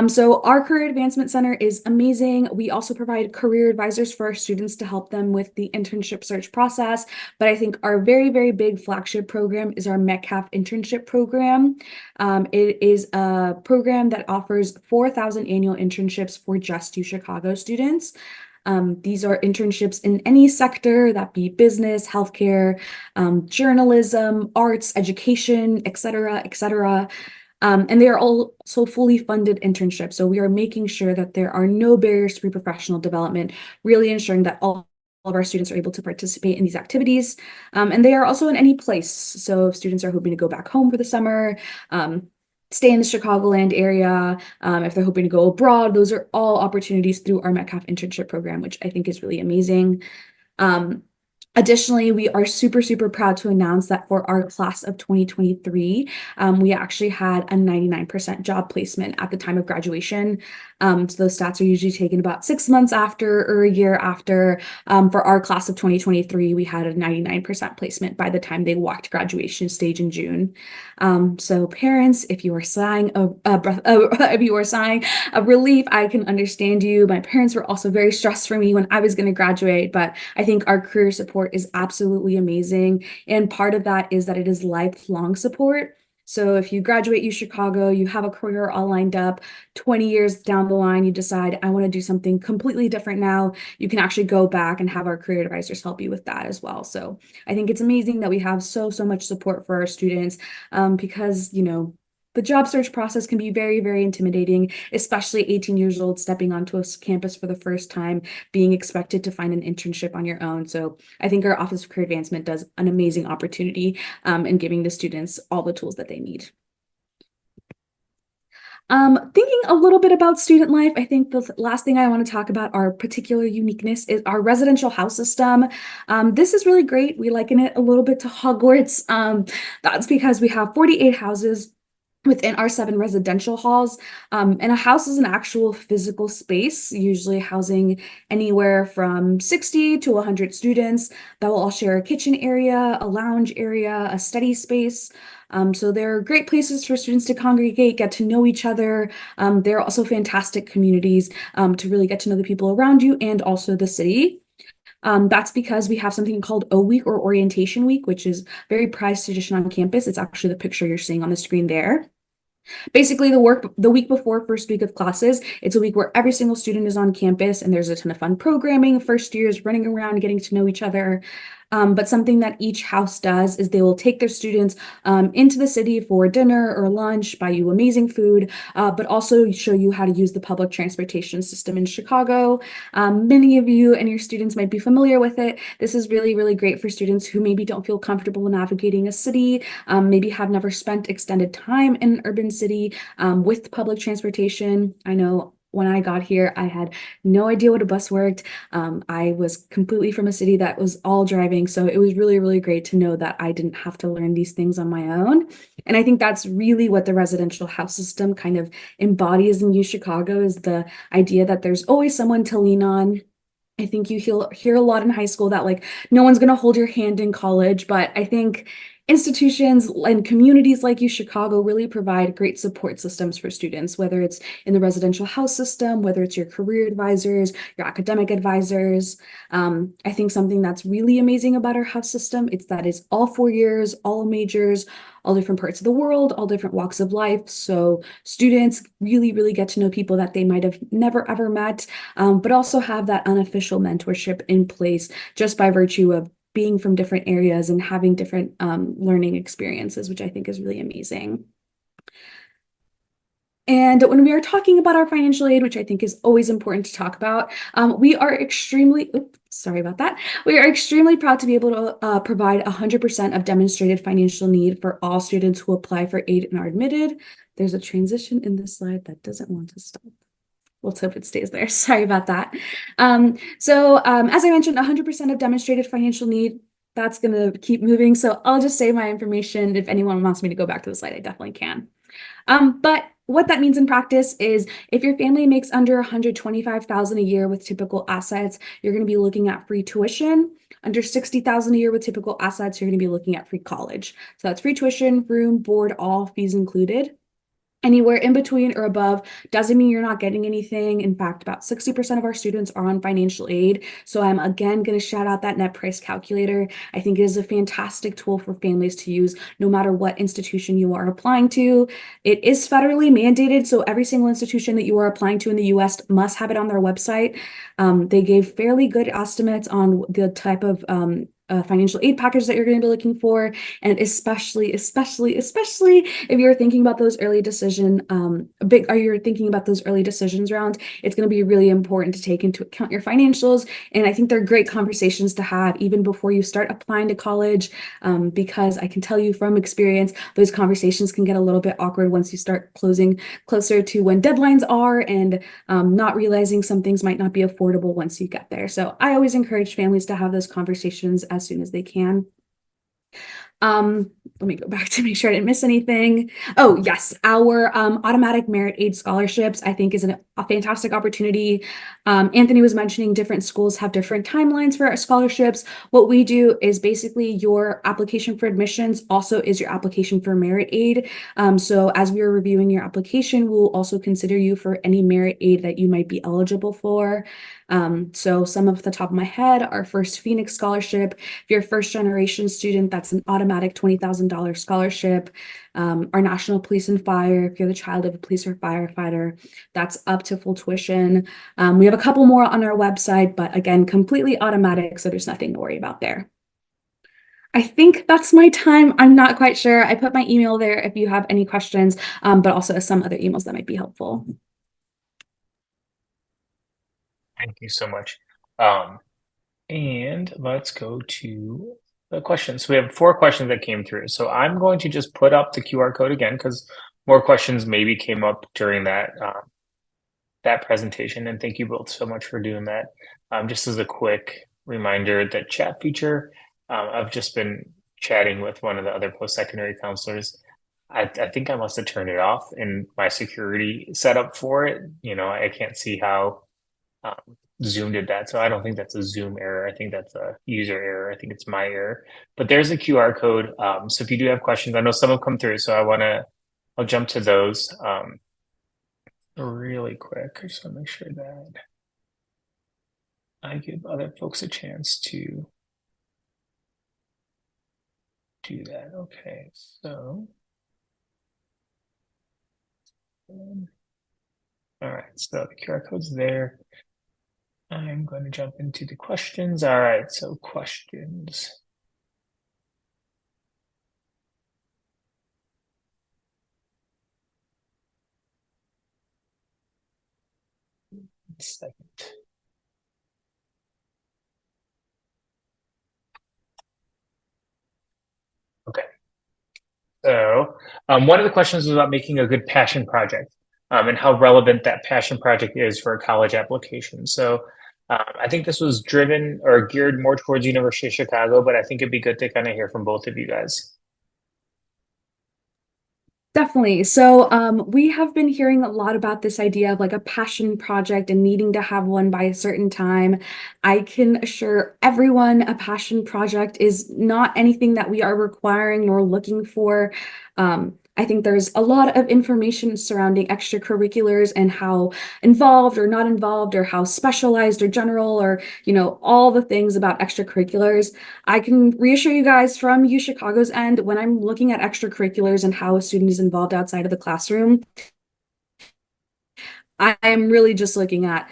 So our Career Advancement Center is amazing. We also provide career advisors for our students to help them with the internship search process. But I think our very, very big flagship program is our Metcalf Internship Program. It is a program that offers 4,000 annual internships for just UChicago students. These are internships in any sector, that be business, healthcare, journalism, arts, education, et cetera, et cetera. And they are also fully funded internships. So we are making sure that there are no barriers to professional development, really ensuring that all of our students are able to participate in these activities. And they are also in any place. So if students are hoping to go back home for the summer, stay in the Chicagoland area, if they're hoping to go abroad, those are all opportunities through our Metcalf Internship Program, which I think is really amazing. Additionally, we are super, super proud to announce that for our class of 2023, we actually had a 99% job placement at the time of graduation. So those stats are usually taken about 6 months after or a year after. For our class of 2023, we had a 99% placement by the time they walked graduation stage in June. So parents, if you are sighing a relief, I can understand you. My parents were also very stressed for me when I was going to graduate, but I think our career support is absolutely amazing. And part of that is that it is lifelong support. So if you graduate UChicago, you have a career all lined up, 20 years down the line, you decide, I want to do something completely different now, you can actually go back and have our career advisors help you with that as well. So I think it's amazing that we have so much support for our students because, you know, the job search process can be very, very intimidating, especially 18 years old, stepping onto a campus for the first time, being expected to find an internship on your own. So I think our Office of Career Advancement does an amazing opportunity in giving the students all the tools that they need. Thinking a little bit about student life, I think the last thing I want to talk about, our particular uniqueness, is our residential house system. This is really great. We liken it a little bit to Hogwarts. That's because we have 48 houses within our 7 residential halls. And a house is an actual physical space, usually housing anywhere from 60 to 100 students that will all share a kitchen area, a lounge area, a study space. So they're great places for students to congregate, get to know each other. They're also fantastic communities to really get to know the people around you and also the city. That's because we have something called O Week or Orientation Week, which is very prized tradition on campus. It's actually the picture you're seeing on the screen there. Basically, the week before first week of classes, it's a week where every single student is on campus and there's a ton of fun programming, first years running around, getting to know each other. But something that each house does is they will take their students into the city for dinner or lunch, buy you amazing food, but also show you how to use the public transportation system in Chicago. Many of you and your students might be familiar with it. This is really, really great for students who maybe don't feel comfortable navigating a city, maybe have never spent extended time in an urban city with public transportation. I know when I got here, I had no idea what a bus worked. I was completely from a city that was all driving. So it was really, really great to know that I didn't have to learn these things on my own. And I think that's really what the residential house system kind of embodies in U Chicago, is the idea that there's always someone to lean on. I think you hear a lot in high school that like no one's going to hold your hand in college, but I think institutions and communities like U Chicago really provide great support systems for students, whether it's in the residential house system, whether it's your career advisors, your academic advisors. I think something that's really amazing about our house system, it's that it's all 4 years, all majors, all different parts of the world, all different walks of life. So students really, really get to know people that they might have never ever met, but also have that unofficial mentorship in place just by virtue of being from different areas and having different learning experiences, which I think is really amazing. And when we are talking about our financial aid, which I think is always important to talk about, we are extremely, sorry about that. We are extremely proud to be able to provide 100% of demonstrated financial need for all students who apply for aid and are admitted. There's a transition in this slide that doesn't want to stop. Let's hope it stays there. Sorry about that. As I mentioned, 100% of demonstrated financial need, that's going to keep moving. So I'll just say my information. If anyone wants me to go back to the slide, I definitely can. But what that means in practice is if your family makes under $125,000 a year with typical assets, you're going to be looking at free tuition. Under $60,000 a year with typical assets, you're going to be looking at free college. So that's free tuition, room, board, all fees included. Anywhere in between or above doesn't mean you're not getting anything. In fact, about 60% of our students are on financial aid. So I'm again going to shout out that net price calculator. I think it is a fantastic tool for families to use no matter what institution you are applying to. It is federally mandated, so every single institution that you are applying to in the US must have it on their website. They gave fairly good estimates on the type of financial aid package that you're going to be looking for, and especially if you're thinking about those early decisions round, it's going to be really important to take into account your financials. And I think they're great conversations to have even before you start applying to college, because I can tell you from experience, those conversations can get a little bit awkward once you start closing closer to when deadlines are, and not realizing some things might not be affordable once you get there. So I always encourage families to have those conversations as soon as they can. Let me go back to make sure I didn't miss anything. Oh, yes, our automatic merit aid scholarships, I think, is a fantastic opportunity. Anthony was mentioning different schools have different timelines for our scholarships. What we do is basically your application for admissions also is your application for merit aid. So as we are reviewing your application, we'll also consider you for any merit aid that you might be eligible for. So some off the top of my head, our first Phoenix scholarship, if you're a first generation student, that's an automatic $20,000 scholarship. Our National Police and Fire, if you're the child of a police or firefighter, that's up to full tuition. We have a couple more on our website, but again, completely automatic, so there's nothing to worry about there. I think that's my time. I'm not quite sure. I put my email there if you have any questions, but also some other emails that might be helpful. Thank you so much. And let's go to the questions. So we have 4 questions that came through. So I'm going to just put up the QR code again because more questions maybe came up during that presentation, and thank you both so much for doing that. Just as a quick reminder, that chat feature, I've just been chatting with one of the other post-secondary counselors. I think I must have turned it off in my security setup for it. I can't see how Zoom did that. So I don't think that's a Zoom error. I think that's a user error. I think it's my error. But there's a QR code. So if you do have questions, I know some have come through, so I'll jump to those really quick. I just want to make sure that I give other folks a chance to do that. Okay, so all right, so the QR code's there. I'm going to jump into the questions. All right, so questions. Second. Okay. So one of the questions was about making a good passion project and how relevant that passion project is for a college application. So I think this was driven or geared more towards University of Chicago, but I think it'd be good to kind of hear from both of you guys. Definitely. So we have been hearing a lot about this idea of like a passion project and needing to have one by a certain time. I can assure everyone a passion project is not anything that we are requiring nor looking for. I think there's a lot of information surrounding extracurriculars and how involved or not involved or how specialized or general or, all the things about extracurriculars. I can reassure you guys from U Chicago's end, when I'm looking at extracurriculars and how a student is involved outside of the classroom, I am really just looking at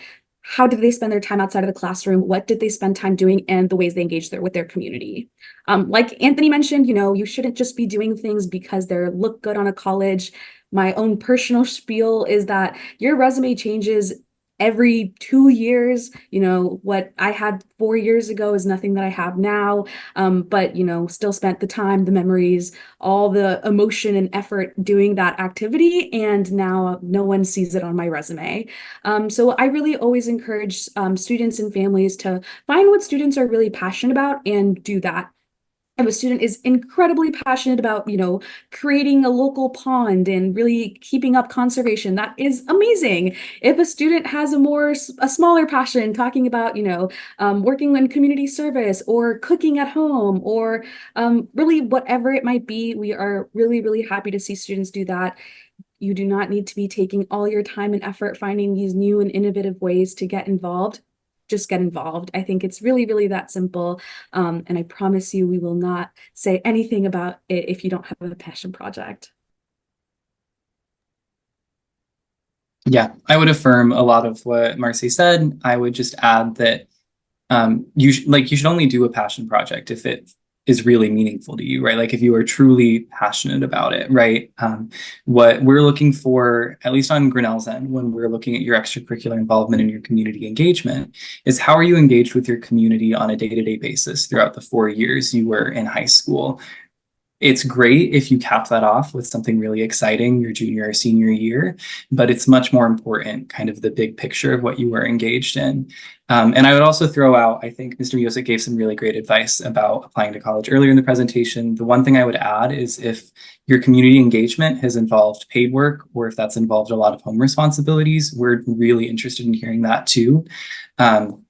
how did they spend their time outside of the classroom? What did they spend time doing, and the ways they engage with their community? Like Anthony mentioned, you shouldn't just be doing things because they look good on a college. My own personal spiel is that your resume changes every 2 years. What I had 4 years ago is nothing that I have now. But still spent the time, the memories, all the emotion and effort doing that activity, and now no one sees it on my resume. So I really always encourage students and families to find what students are really passionate about and do that. If a student is incredibly passionate about, creating a local pond and really keeping up conservation, that is amazing. If a student has a smaller passion, talking about, working in community service or cooking at home or really whatever it might be, we are really, really happy to see students do that. You do not need to be taking all your time and effort finding these new and innovative ways to get involved. Just get involved. I think it's really, really that simple. And I promise you, we will not say anything about it if you don't have a passion project. Yeah, I would affirm a lot of what Marcy said. I would just add that you should only do a passion project if it is really meaningful to you, right? Like if you are truly passionate about it, right? What we're looking for, at least on Grinnell's end, when we're looking at your extracurricular involvement and your community engagement, is how are you engaged with your community on a day-to-day basis throughout the 4 years you were in high school? It's great if you cap that off with something really exciting your junior or senior year, but it's much more important, kind of the big picture of what you were engaged in. And I would also throw out, I think Mr. Miocic gave some really great advice about applying to college earlier in the presentation. The one thing I would add is if your community engagement has involved paid work, or if that's involved a lot of home responsibilities, we're really interested in hearing that too.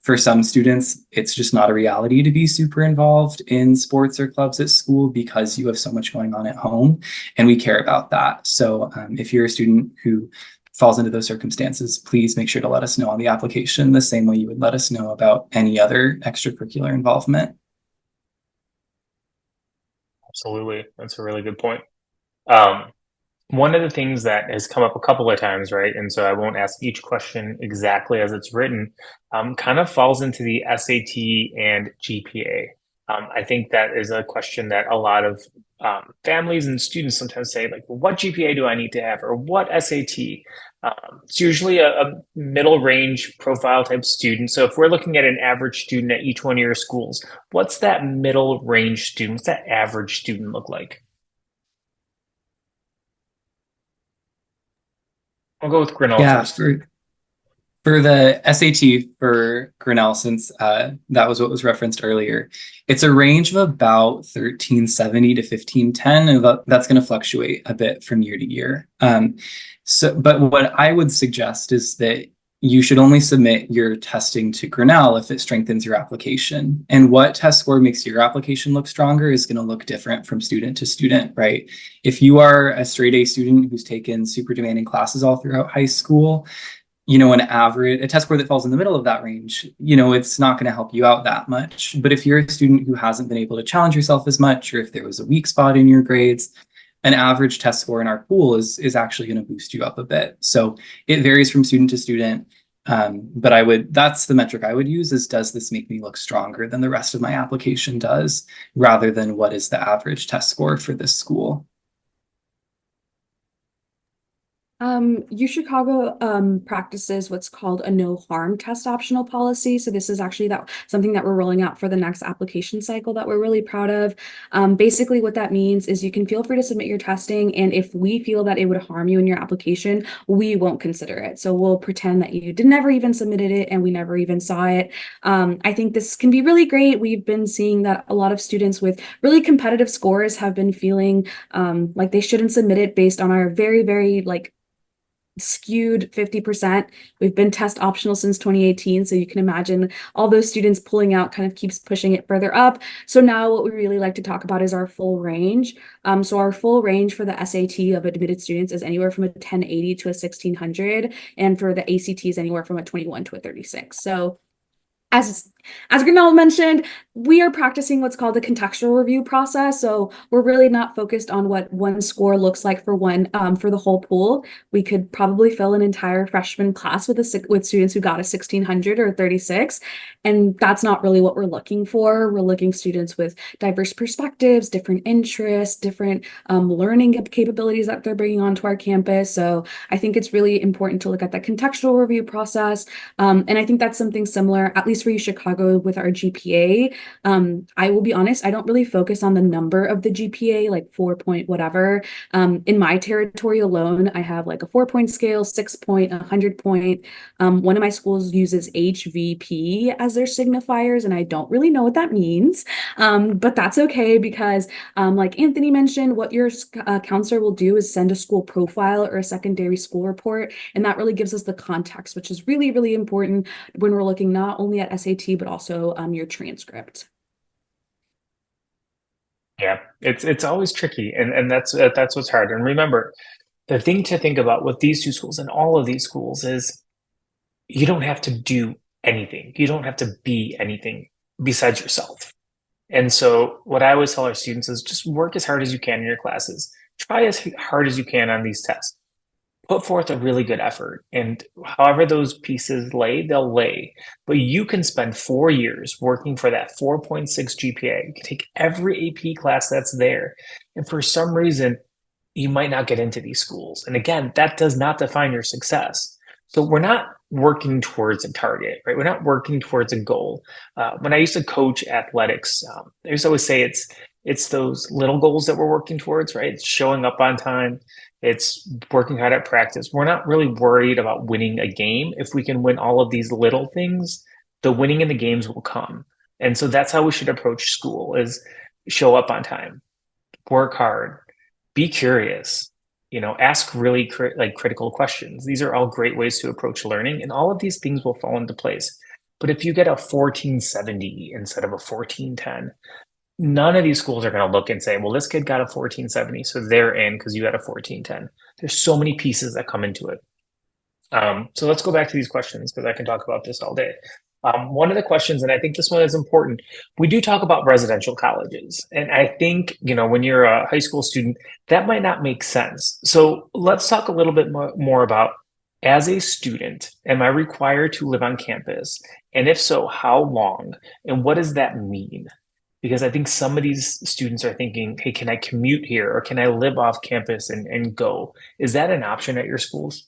For some students, it's just not a reality to be super involved in sports or clubs at school because you have so much going on at home, and we care about that. So if you're a student who falls into those circumstances, please make sure to let us know on the application the same way you would let us know about any other extracurricular involvement. Absolutely. That's a really good point. One of the things that has come up a couple of times, right? And so I won't ask each question exactly as it's written, kind of falls into the SAT and GPA. I think that is a question that a lot of families and students sometimes say, like, well, what GPA do I need to have, or what SAT? It's usually a middle range profile type student. So if we're looking at an average student at each one of your schools, what's that middle range student? What's that average student look like? I'll go with Grinnell Yeah, first. for the SAT for Grinnell, since that was what was referenced earlier, it's a range of about 1370 to 1510, and that's going to fluctuate a bit from year to year. But what I would suggest is that you should only submit your testing to Grinnell if it strengthens your application. And what test score makes your application look stronger is going to look different from student to student, right? If you are a straight A student who's taken super demanding classes all throughout high school, a test score that falls in the middle of that range, it's not going to help you out that much. But if you're a student who hasn't been able to challenge yourself as much, or if there was a weak spot in your grades, an average test score in our pool is actually going to boost you up a bit. So it varies from student to student. But that's the metric I would use, is does this make me look stronger than the rest of my application does, rather than what is the average test score for this school. U Chicago practices what's called a no harm test optional policy. So this is actually something that we're rolling out for the next application cycle that we're really proud of. Basically what that means is you can feel free to submit your testing, and if we feel that it would harm you in your application, we won't consider it. So we'll pretend that you never even submitted it and we never even saw it. I think this can be really great. We've been seeing that a lot of students with really competitive scores have been feeling like they shouldn't submit it based on our very, very skewed 50%. We've been test optional since 2018, so you can imagine all those students pulling out kind of keeps pushing it further up. So now what we really like to talk about is our full range. So our full range for the SAT of admitted students is anywhere from a 1080 to a 1600, and for the ACT is anywhere from a 21 to a 36. So as Grinnell mentioned, we are practicing what's called the contextual review process. So we're really not focused on what one score looks like for the whole pool. We could probably fill an entire freshman class with students who got a 1600 or 36, and that's not really what we're looking for. We're looking students with diverse perspectives, different interests, different learning capabilities that they're bringing onto our campus. So I think it's really important to look at that contextual review process, and I think that's something similar, at least for Chicago, with our GPA. I will be honest, I don't really focus on the number of the GPA, like 4 point whatever. In my territory alone, I have like a 4-point scale, 6-point, 100-point. One of my schools uses HVP as their signifiers, and I don't really know what that means. But that's okay, because like Anthony mentioned, what your counselor will do is send a school profile or a secondary school report, and that really gives us the context, which is really, really important when we're looking not only at SAT, but also your transcript. Yeah, it's always tricky, and that's what's hard. And remember, the thing to think about with these two schools and all of these schools is you don't have to do anything. You don't have to be anything besides yourself. And so what I always tell our students is just work as hard as you can in your classes. Try as hard as you can on these tests. Put forth a really good effort. And however those pieces lay, they'll lay. But you can spend 4 years working for that 4.6 GPA. You can take every AP class that's there. And for some reason, you might not get into these schools. And again, that does not define your success. So we're not working towards a target, right? We're not working towards a goal. When I used to coach athletics, I used to always say it's those little goals that we're working towards, right? It's showing up on time. It's working hard at practice. We're not really worried about winning a game. If we can win all of these little things, the winning in the games will come. And so that's how we should approach school: is show up on time, work hard, be curious, ask really critical questions. These are all great ways to approach learning, and all of these things will fall into place. But if you get a 1470 instead of a 1410, none of these schools are going to look and say, well, this kid got a 1470, so they're in because you got a 1410. There's so many pieces that come into it. So let's go back to these questions, because I can talk about this all day. One of the questions, and I think this one is important, we do talk about residential colleges. And I think, when you're a high school student, that might not make sense. So let's talk a little bit more about, as a student, am I required to live on campus? And if so, how long? And what does that mean? Because I think some of these students are thinking, hey, can I commute here, or can I live off campus and go? Is that an option at your schools?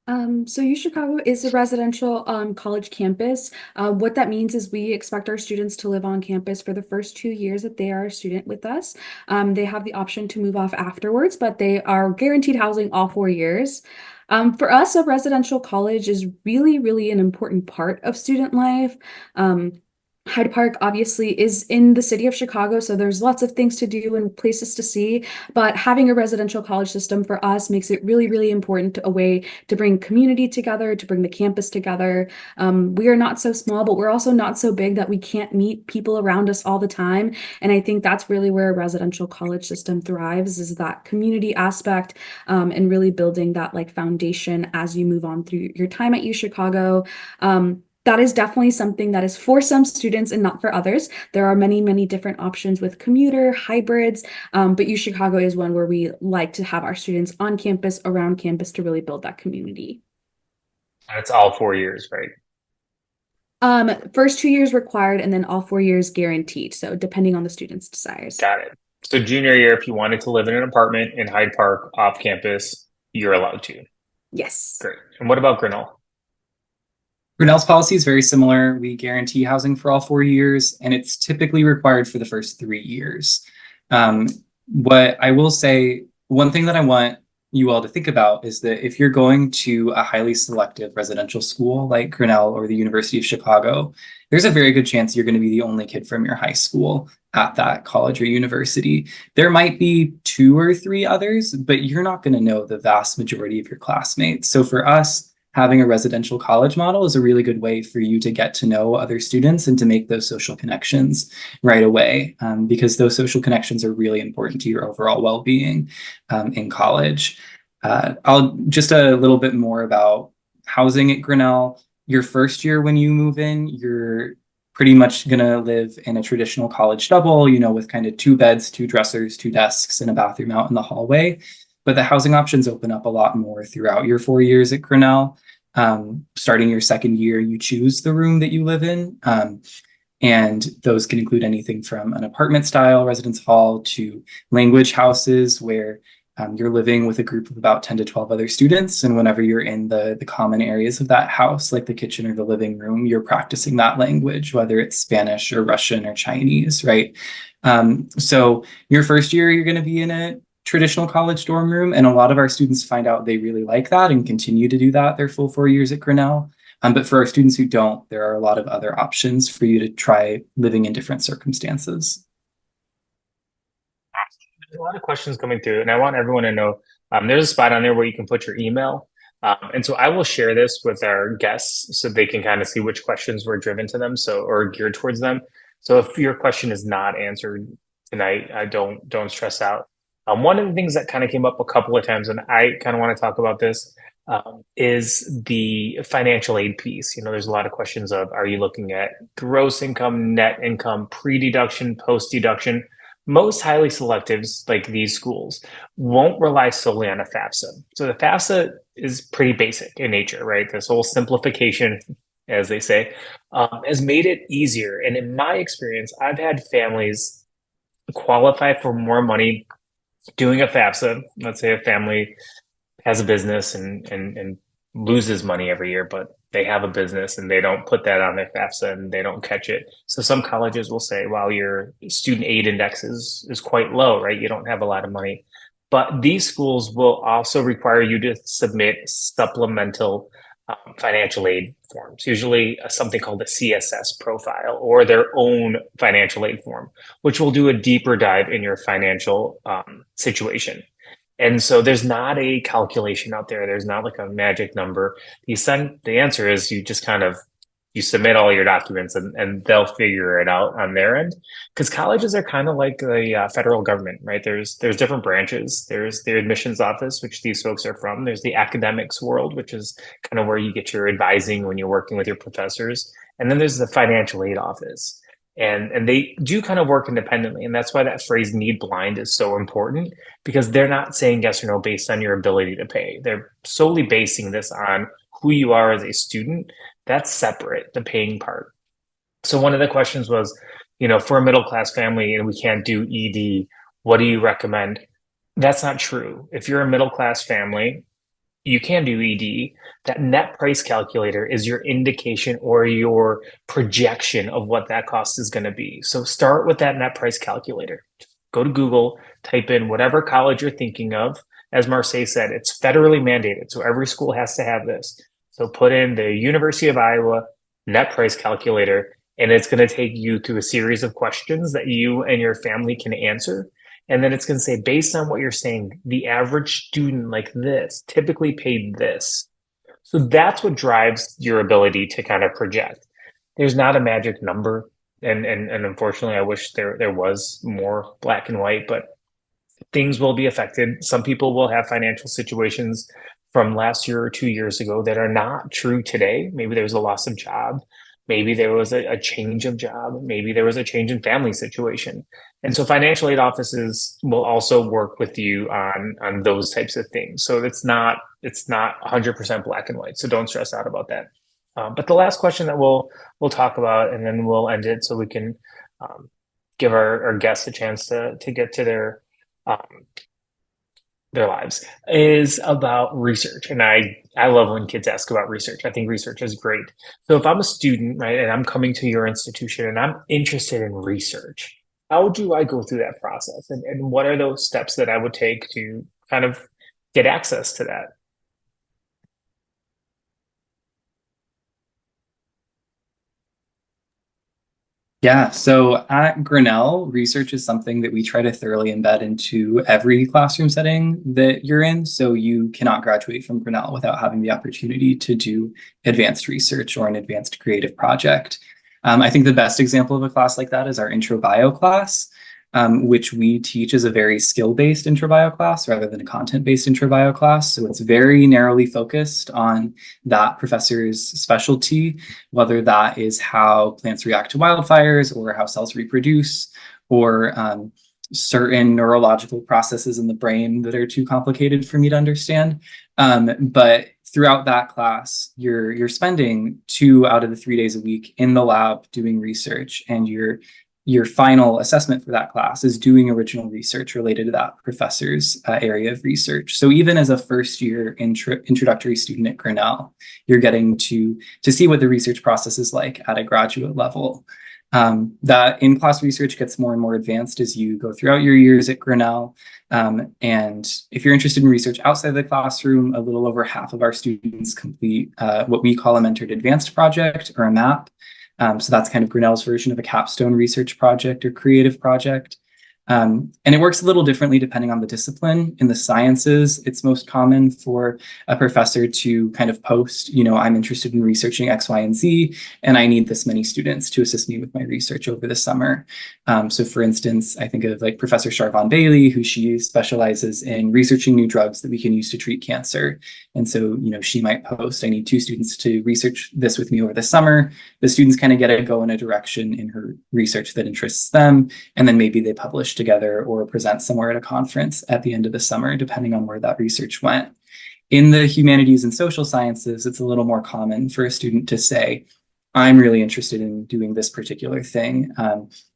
So U Chicago is a residential college campus. What that means is we expect our students to live on campus for the first 2 years that they are a student with us. They have the option to move off afterwards, but they are guaranteed housing all 4 years. For us, a residential college is really, really an important part of student life. Hyde Park obviously is in the city of Chicago, so there's lots of things to do and places to see. But having a residential college system for us makes it really, really important a way to bring community together, to bring the campus together. We are not so small, but we're also not so big that we can't meet people around us all the time. And I think that's really where a residential college system thrives, is that community aspect, and really building that like foundation as you move on through your time at U Chicago. That is definitely something that is for some students and not for others. There are many, many different options with commuter, hybrids, but U Chicago is one where we like to have our students on campus, around campus to really build that community. That's all 4 years, right? First 2 years required and then all 4 years guaranteed. So depending on the student's desires. Got it. So junior year, if you wanted to live in an apartment in Hyde Park off campus, you're allowed to. Yes. Great. And what about Grinnell? Grinnell's policy is very similar. We guarantee housing for all 4 years, and it's typically required for the first 3 years. What I will say, one thing that I want you all to think about is that if you're going to a highly selective residential school like Grinnell or the University of Chicago, there's a very good chance you're going to be the only kid from your high school at that college or university. There might be 2 or 3 others, but you're not going to know the vast majority of your classmates. So for us, having a residential college model is a really good way for you to get to know other students and to make those social connections right away, because those social connections are really important to your overall well-being in college. I'll just a little bit more about housing at Grinnell. Your first year when you move in, you're pretty much going to live in a traditional college double, with kind of 2 beds, 2 dressers, 2 desks, and a bathroom out in the hallway. But the housing options open up a lot more throughout your 4 years at Grinnell. Starting your second year, you choose the room that you live in. And those can include anything from an apartment style residence hall to language houses where you're living with a group of about 10 to 12 other students. And whenever you're in the common areas of that house, like the kitchen or the living room, you're practicing that language, whether it's Spanish or Russian or Chinese, right? So your first year, you're going to be in a traditional college dorm room. And a lot of our students find out they really like that and continue to do that their full 4 years at Grinnell. But for our students who don't, there are a lot of other options for you to try living in different circumstances. There's a lot of questions coming through, and I want everyone to know there's a spot on there where you can put your email. And so I will share this with our guests so they can kind of see which questions were driven to them, or geared towards them. So if your question is not answered tonight, don't stress out. One of the things that kind of came up a couple of times, and I kind of want to talk about this, is the financial aid piece. There's a lot of questions of, are you looking at gross income, net income, pre-deduction, post-deduction? Most highly selectives, like these schools, won't rely solely on a FAFSA. So the FAFSA is pretty basic in nature, right? This whole simplification, as they say, has made it easier. And in my experience, I've had families qualify for more money doing a FAFSA. Let's say a family has a business and loses money every year, but they have a business and they don't put that on their FAFSA and they don't catch it. So some colleges will say, well, your student aid index is quite low, right? You don't have a lot of money. But these schools will also require you to submit supplemental financial aid forms, usually something called a CSS profile or their own financial aid form, which will do a deeper dive in your financial situation. And so there's not a calculation out there. There's not like a magic number. The answer is you just you submit all your documents and they'll figure it out on their end. Because colleges are kind of like the federal government, right? There's different branches. There's the admissions office, which these folks are from. There's the academics world, which is kind of where you get your advising when you're working with your professors. And then there's the financial aid office. And they do kind of work independently. And that's why that phrase need blind is so important, because they're not saying yes or no based on your ability to pay. They're solely basing this on who you are as a student. That's separate, the paying part. So one of the questions was, for a middle-class family and we can't do ED, what do you recommend? That's not true. If you're a middle-class family you can do ED, that net price calculator is your indication or your projection of what that cost is going to be. So start with that net price calculator. Go to Google, type in whatever college you're thinking of. As Marseille said, it's federally mandated, so every school has to have this. So put in the University of Iowa net price calculator, and it's going to take you through a series of questions that you and your family can answer. And then it's going to say, based on what you're saying, the average student like this typically paid this. So that's what drives your ability to kind of project. There's not a magic number. And unfortunately, I wish there was more black and white, but things will be affected. Some people will have financial situations from last year or 2 years ago that are not true today. Maybe there was a loss of job. Maybe there was a change of job. Maybe there was a change in family situation. And so financial aid offices will also work with you on those types of things. So it's not 100% black and white. So don't stress out about that. But the last question that we'll talk about, and then we'll end it so we can give our guests a chance to get to their lives, is about research. And I love when kids ask about research. I think research is great. So if I'm a student, right, and I'm coming to your institution and I'm interested in research, how do I go through that process? And what are those steps that I would take to kind of get access to that? Yeah, so at Grinnell, research is something that we try to thoroughly embed into every classroom setting that you're in. So you cannot graduate from Grinnell without having the opportunity to do advanced research or an advanced creative project. I think the best example of a class like that is our intro bio class, which we teach as a very skill-based intro bio class rather than a content-based intro bio class. So it's very narrowly focused on that professor's specialty, whether that is how plants react to wildfires or how cells reproduce, or certain neurological processes in the brain that are too complicated for me to understand. But throughout that class, you're spending 2 out of the 3 days a week in the lab doing research, and your final assessment for that class is doing original research related to that professor's area of research. So even as a first year introductory student at Grinnell, you're getting to see what the research process is like at a graduate level. That in-class research gets more and more advanced as you go throughout your years at Grinnell. And if you're interested in research outside the classroom, a little over half of our students complete what we call a mentored advanced project, or a MAP. So that's kind of Grinnell's version of a capstone research project or creative project. And it works a little differently depending on the discipline. In the sciences, it's most common for a professor to kind of post, I'm interested in researching X, Y, and Z, and I need this many students to assist me with my research over the summer. So for instance, I think of like Professor Charvon Bailey, who she specializes in researching new drugs that we can use to treat cancer. And so, she might post, I need 2 students to research this with me over the summer. The students kind of get to go in a direction in her research that interests them, and then maybe they publish together or present somewhere at a conference at the end of the summer, depending on where that research went. In the humanities and social sciences, it's a little more common for a student to say, I'm really interested in doing this particular thing.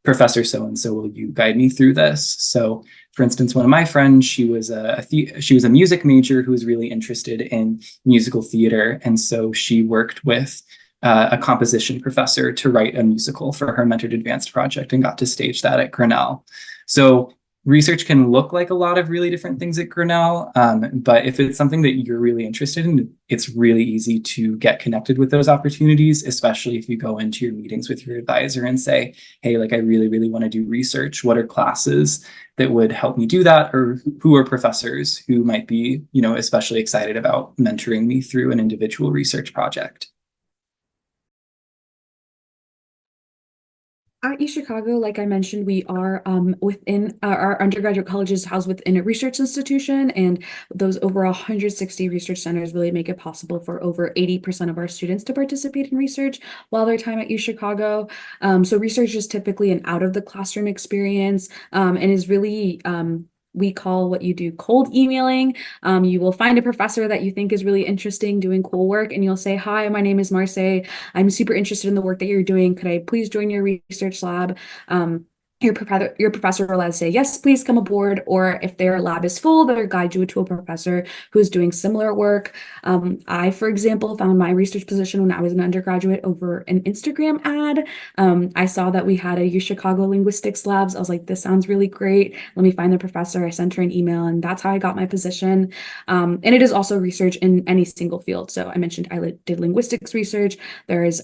Professor so-and-so, will you guide me through this? So for instance, one of my friends, she was a music major who was really interested in musical theater. And so she worked with a composition professor to write a musical for her mentored advanced project and got to stage that at Grinnell. So research can look like a lot of really different things at Grinnell, but if it's something that you're really interested in, it's really easy to get connected with those opportunities, especially if you go into your meetings with your advisor and say, hey, like I really, really want to do research. What are classes that would help me do that? Or who are professors who might be, especially excited about mentoring me through an individual research project? At UChicago, like I mentioned, we are within our undergraduate colleges housed within a research institution, and those over 160 research centers really make it possible for over 80% of our students to participate in research while their time at UChicago. So research is typically an out of the classroom experience, and is really we call what you do cold emailing. You will find a professor that you think is really interesting doing cool work, and you'll say, hi, my name is Marseille. I'm super interested in the work that you're doing. Could I please join your research lab? your professor will either say, yes, please come aboard, or if their lab is full, they'll guide you to a professor who's doing similar work. I, for example, found my research position when I was an undergraduate over an Instagram ad. I saw that we had a U Chicago linguistics labs. I was like, this sounds really great. Let me find the professor. I sent her an email, and that's how I got my position. And it is also research in any single field. So I mentioned I did linguistics research. There is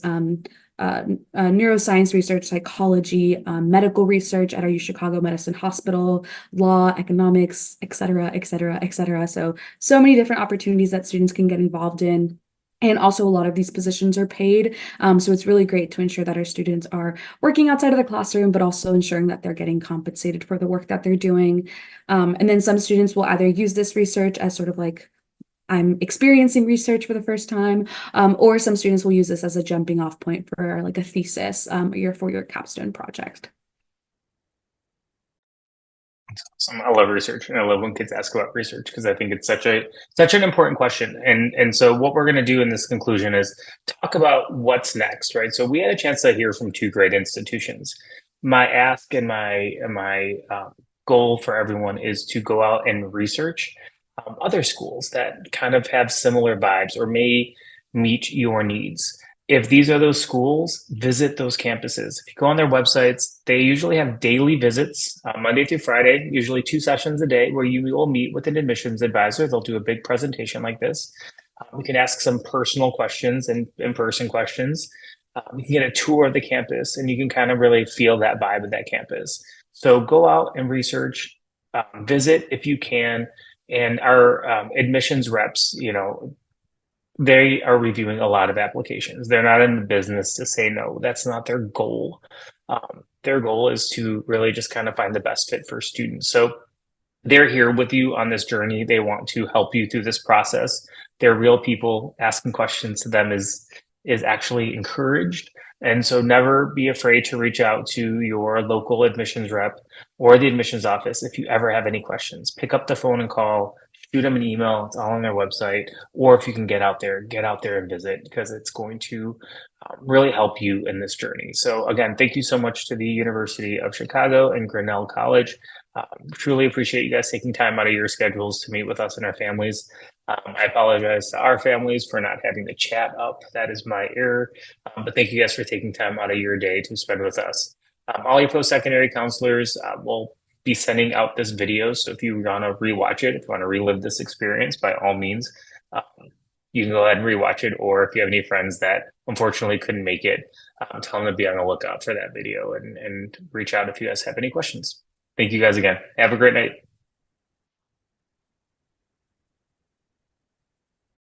neuroscience research, psychology, medical research at our U Chicago Medicine Hospital, law, economics, et cetera, et cetera, et cetera. So many different opportunities that students can get involved in. And also a lot of these positions are paid. So it's really great to ensure that our students are working outside of the classroom, but also ensuring that they're getting compensated for the work that they're doing. And then some students will either use this research as sort of like, I'm experiencing research for the first time, or some students will use this as a jumping off point for like a thesis or your four-year capstone project. Awesome. I love research, and I love when kids ask about research because I think it's such an important question. And so what we're going to do in this conclusion is talk about what's next, right? So we had a chance to hear from two great institutions. My ask and my goal for everyone is to go out and research other schools that kind of have similar vibes or may meet your needs. If these are those schools, visit those campuses. If you go on their websites, they usually have daily visits, Monday through Friday, usually 2 sessions a day, where you will meet with an admissions advisor. They'll do a big presentation like this. We can ask some personal questions and in-person questions. You can get a tour of the campus, and you can kind of really feel that vibe of that campus. So go out and research, visit if you can. And our admissions reps, they are reviewing a lot of applications. They're not in the business to say no. That's not their goal. Their goal is to really just kind of find the best fit for students. So they're here with you on this journey. They want to help you through this process. They're real people. Asking questions to them is actually encouraged. And so never be afraid to reach out to your local admissions rep or the admissions office if you ever have any questions. Pick up the phone and call, shoot them an email. It's all on their website. Or if you can get out there and visit, because it's going to really help you in this journey. So again, thank you so much to the University of Chicago and Grinnell College. Truly appreciate you guys taking time out of your schedules to meet with us and our families. I apologize to our families for not having the chat up. That is my error. But thank you guys for taking time out of your day to spend with us. All your post-secondary counselors will be sending out this video. So if you want to rewatch it, if you want to relive this experience, by all means, you can go ahead and rewatch it. Or if you have any friends that unfortunately couldn't make it, tell them to be on the lookout for that video and reach out if you guys have any questions. Thank you guys again. Have a great night.